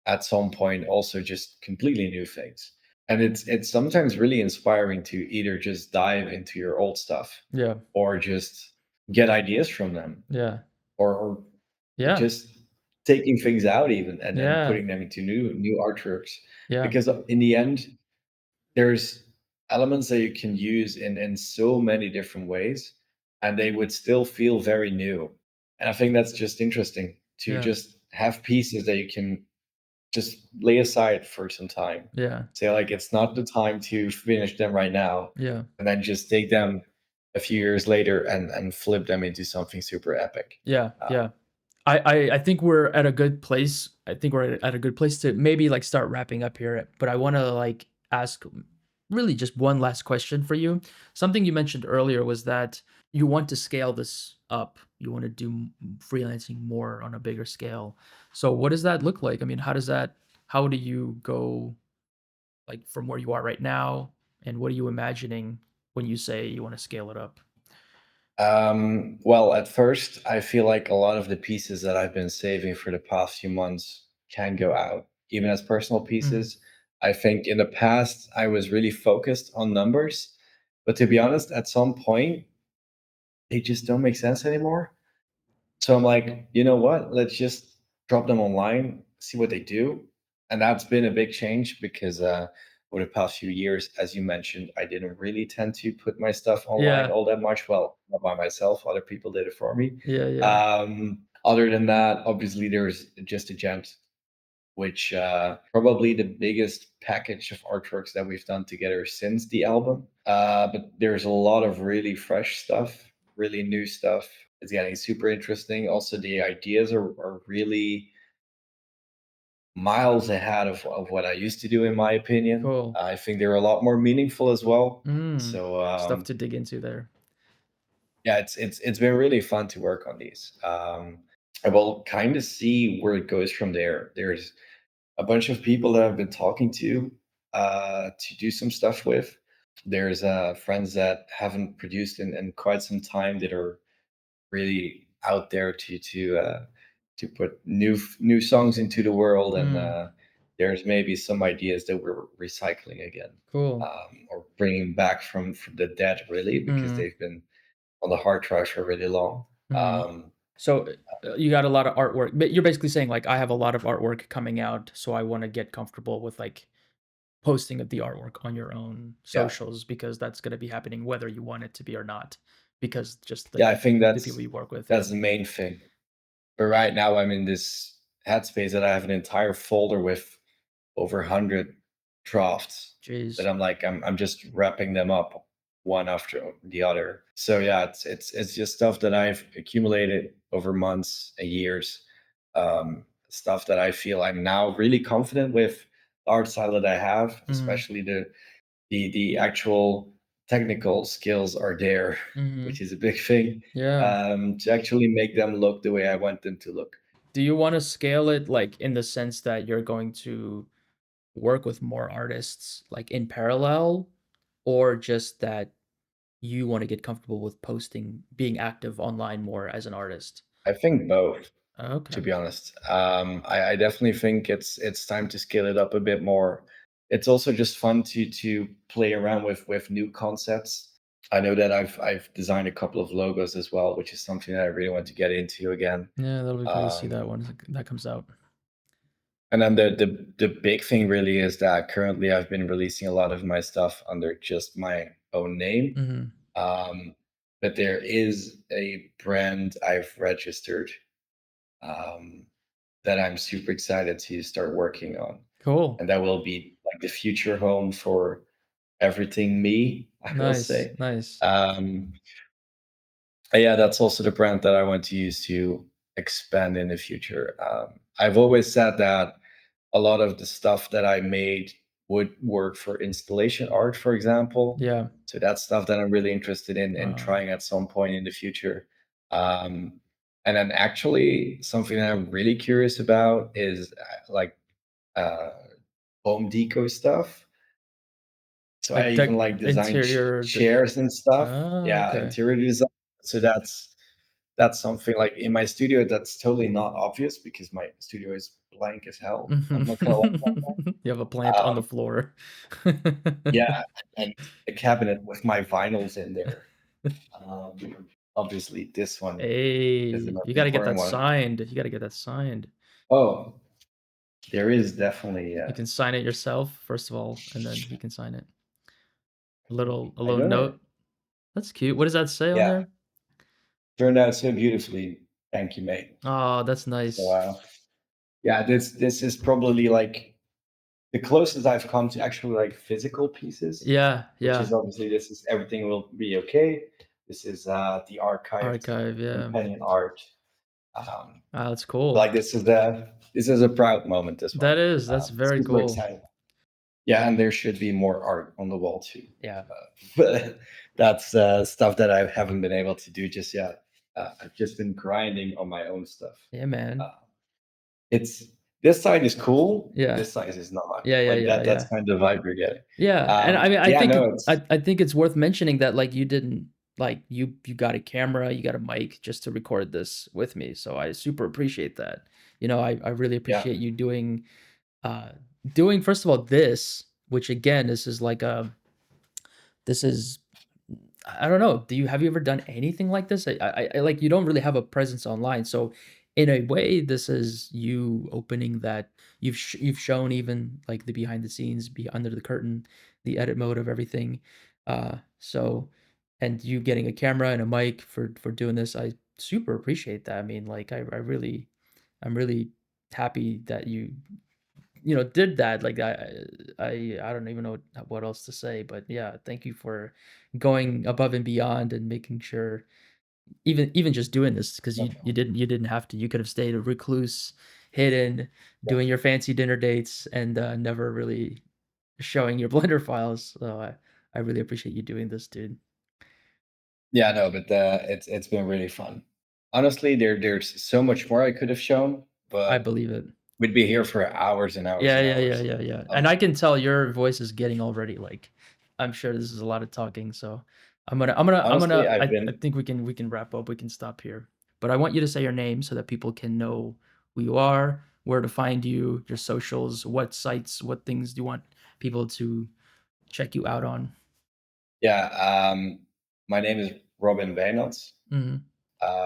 at some point also just completely new things. And it's sometimes really inspiring to either just dive into your old stuff yeah, or just get ideas from them yeah, or yeah, just taking things out even and yeah, putting them into new artworks, yeah, because in the end there's elements that you can use in so many different ways and they would still feel very new. And I think that's just interesting to yeah, just have pieces that you can just lay aside for some time. yeah, Say like it's not the time to finish them right now, yeah, and then just take them a few years later and flip them into something super epic. yeah, yeah. Um, I think we're at a good place. I think we're at a good place to maybe like start wrapping up here. But I want to like ask really just one last question for you. Something you mentioned earlier was that you want to scale this up. You want to do freelancing more on a bigger scale. So what does that look like? I mean, how do you go like from where you are right now and what are you imagining when you say you want to scale it up? well, at first, I feel like a lot of the pieces that I've been saving for the past few months can go out, even as personal Mhm. pieces. I think in the past, I was really focused on numbers, but to be honest, at some point, they just don't make sense anymore. So I'm like, you know what? Let's just drop them online, see what they do. And that's been a big change because over the past few years, as you mentioned, I didn't really tend to put my stuff online Yeah. all that much. Well, not by myself, other people did it for me. Yeah, yeah. Other than that, obviously, there's Just a Gent, which probably the biggest package of artworks that we've done together since the album. But there's a lot of really fresh stuff, really new stuff. It's getting super interesting. Also, the ideas are really miles ahead of what I used to do, in my opinion. Cool. I think they're a lot more meaningful as well. Mm. So Stuff to dig into there. yeah, it's been really fun to work on these. I will kind of see where it goes from there. There's a bunch of people that I've been talking to do some stuff with. There's friends that haven't produced in quite some time that are really out there to put new songs into the world, and Mm. there's maybe some ideas that we're recycling again, Cool. or bringing back from the dead, really, because Mm. they've been on the hard drive for really long. Mm. So, you got a lot of artwork, but you're basically saying, like, "I have a lot of artwork coming out, so I wanna get comfortable with, like, posting of the artwork on your own Yeah, socials because that's gonna be happening whether you want it to be or not, because just, like, yeah, I think the people you work with." Yeah. that's the main thing. But right now, I'm in this headspace that I have an entire folder with over 100 drafts that Jeez. I'm just wrapping them up one after the other. So yeah, it's just stuff that I've accumulated over months and years. Stuff that I feel I'm now really confident with the art style that I have, Mhm. especially the actual technical skills are there, which Mhm. is a big thing, Yeah. to actually make them look the way I want them to look. Do you wanna scale it, like, in the sense that you're going to work with more artists, like, in parallel, or just that you wanna get comfortable with posting being active online more as an artist? I think both, to Okay. be honest. I definitely think it's time to scale it up a bit more. It's also just fun to play around with new concepts. I know that I've designed a couple of logos as well, which is something that I really want to get into again. Yeah, that'll be cool to see that Um, when that comes out. And then the big thing really is that currently I've been releasing a lot of my stuff under just my own name. Mhm. Um, but there is a brand I've registered um, that I'm super excited to start working on, Cool. and that will be like the future home for everything me, I will Nice, say. nice. Um, yeah, that's also the brand that I want to use to expand in the future. I've always said that a lot of the stuff that I made would work for installation art, for example. Yeah. So that's stuff that I'm really interested in Wow. trying at some point in the future. Um, and then actually something that I'm really curious about is like uh, home deco stuff. So I Like, even like design interior d chairs and stuff. Oh, Yeah, okay. interior design. So that's something like in my studio that's totally not obvious because my studio is blank as hell. I'm not gonna lie about You have a that. plant on the floor. Yeah, and a cabinet with my vinyls in there. Obviously, this one is the Hey, most you gotta get important that one. signed. You gotta get that signed. Oh, there is definitely. You can sign it yourself, first of all, and then he can sign it. A I little don't know. note. That's cute. What does that say on Yeah, there? turned out so beautifully. Thank you, mate. Oh, that's So, nice. yeah, this is probably like the closest I've come to actually like physical pieces, Yeah, which is yeah. obviously this is everything will be okay. This is the archived Archive, yeah. companion art. Um, Ah, that's cool. like this is a proud moment. This one, That's very super cool. exciting. Yeah, and there should be more art on the wall too. Yeah. But that's stuff that I haven't been able to do just yet. I've just been grinding on my own stuff. Yeah, man. Uh, it's this side is cool. Yeah. This side is not. Yeah, yeah, Like yeah, that's yeah. kind of the vibe you're getting. Yeah, and I mean, Yeah, no, it's I think it's worth mentioning that, like, you didn't like, you got a camera, you got a mic just to record this with me, so I super appreciate that. I really yeah, appreciate you uh doing, first of all, this, which again, this is I don't know. Have you ever done anything like this? Like, you don't really have a presence online, so in a way, this is you opening that you've shown even like the behind the scenes, be under the curtain, the edit mode of everything. So and you getting a camera and a mic for doing this, I super appreciate that. I mean, like, I'm really happy that you did that. Like, I don't even know what else to say, but yeah, thank you for going above and beyond and making sure, even just doing this, because no you didn't have to. You could have stayed a recluse, hidden, yeah, doing your fancy dinner dates, and never really showing your Blender files. So I really appreciate you doing this, dude. yeah. No, but it's been really fun. Honestly, there's so much more I could have shown, I but believe it. we'd be here for hours and hours Yeah, and yeah, yeah, hours. yeah, yeah, and Um, I can tell your voice is getting already, like, I'm sure this is a lot of talking, so honestly, I've I been think we can wrap up, we can stop here. But I want you to say your name so that people can know who you are, where to find you, your socials, what sites, what things do you want people to check you out on? yeah. My name is Robin Weynants. Mhm.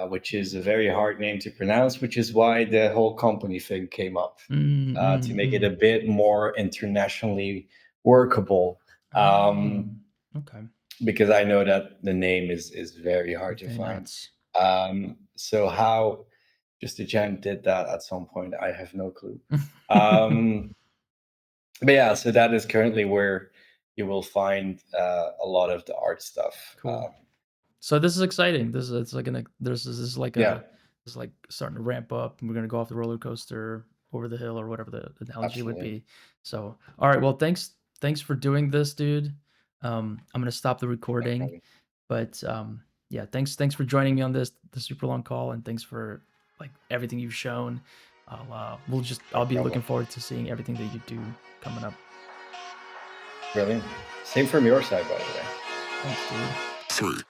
Which is a very hard name to pronounce, which is why the whole company thing came up Mm, to mm, make it mm. a bit more internationally workable. Oh, Um, okay. because I know that the name is very hard to find. Weynants. So how Just a Gent did that at some point, I have no clue. Um, but yeah, so that is currently where you will find a lot of the art stuff. Cool. So this is exciting. It's like this is like Yeah, starting to ramp up, and we're gonna go off the roller coaster over the hill, or whatever the analogy would absolutely. be. So, all right, well, thanks for doing this, dude. I'm gonna stop the No recording, problem. but yeah, thanks for joining me on the super long call, and thanks for like everything you've shown. No I'll be looking problem. forward to seeing everything that you do coming up. Brilliant. Same from your side, by the way. Thanks, dude. Three,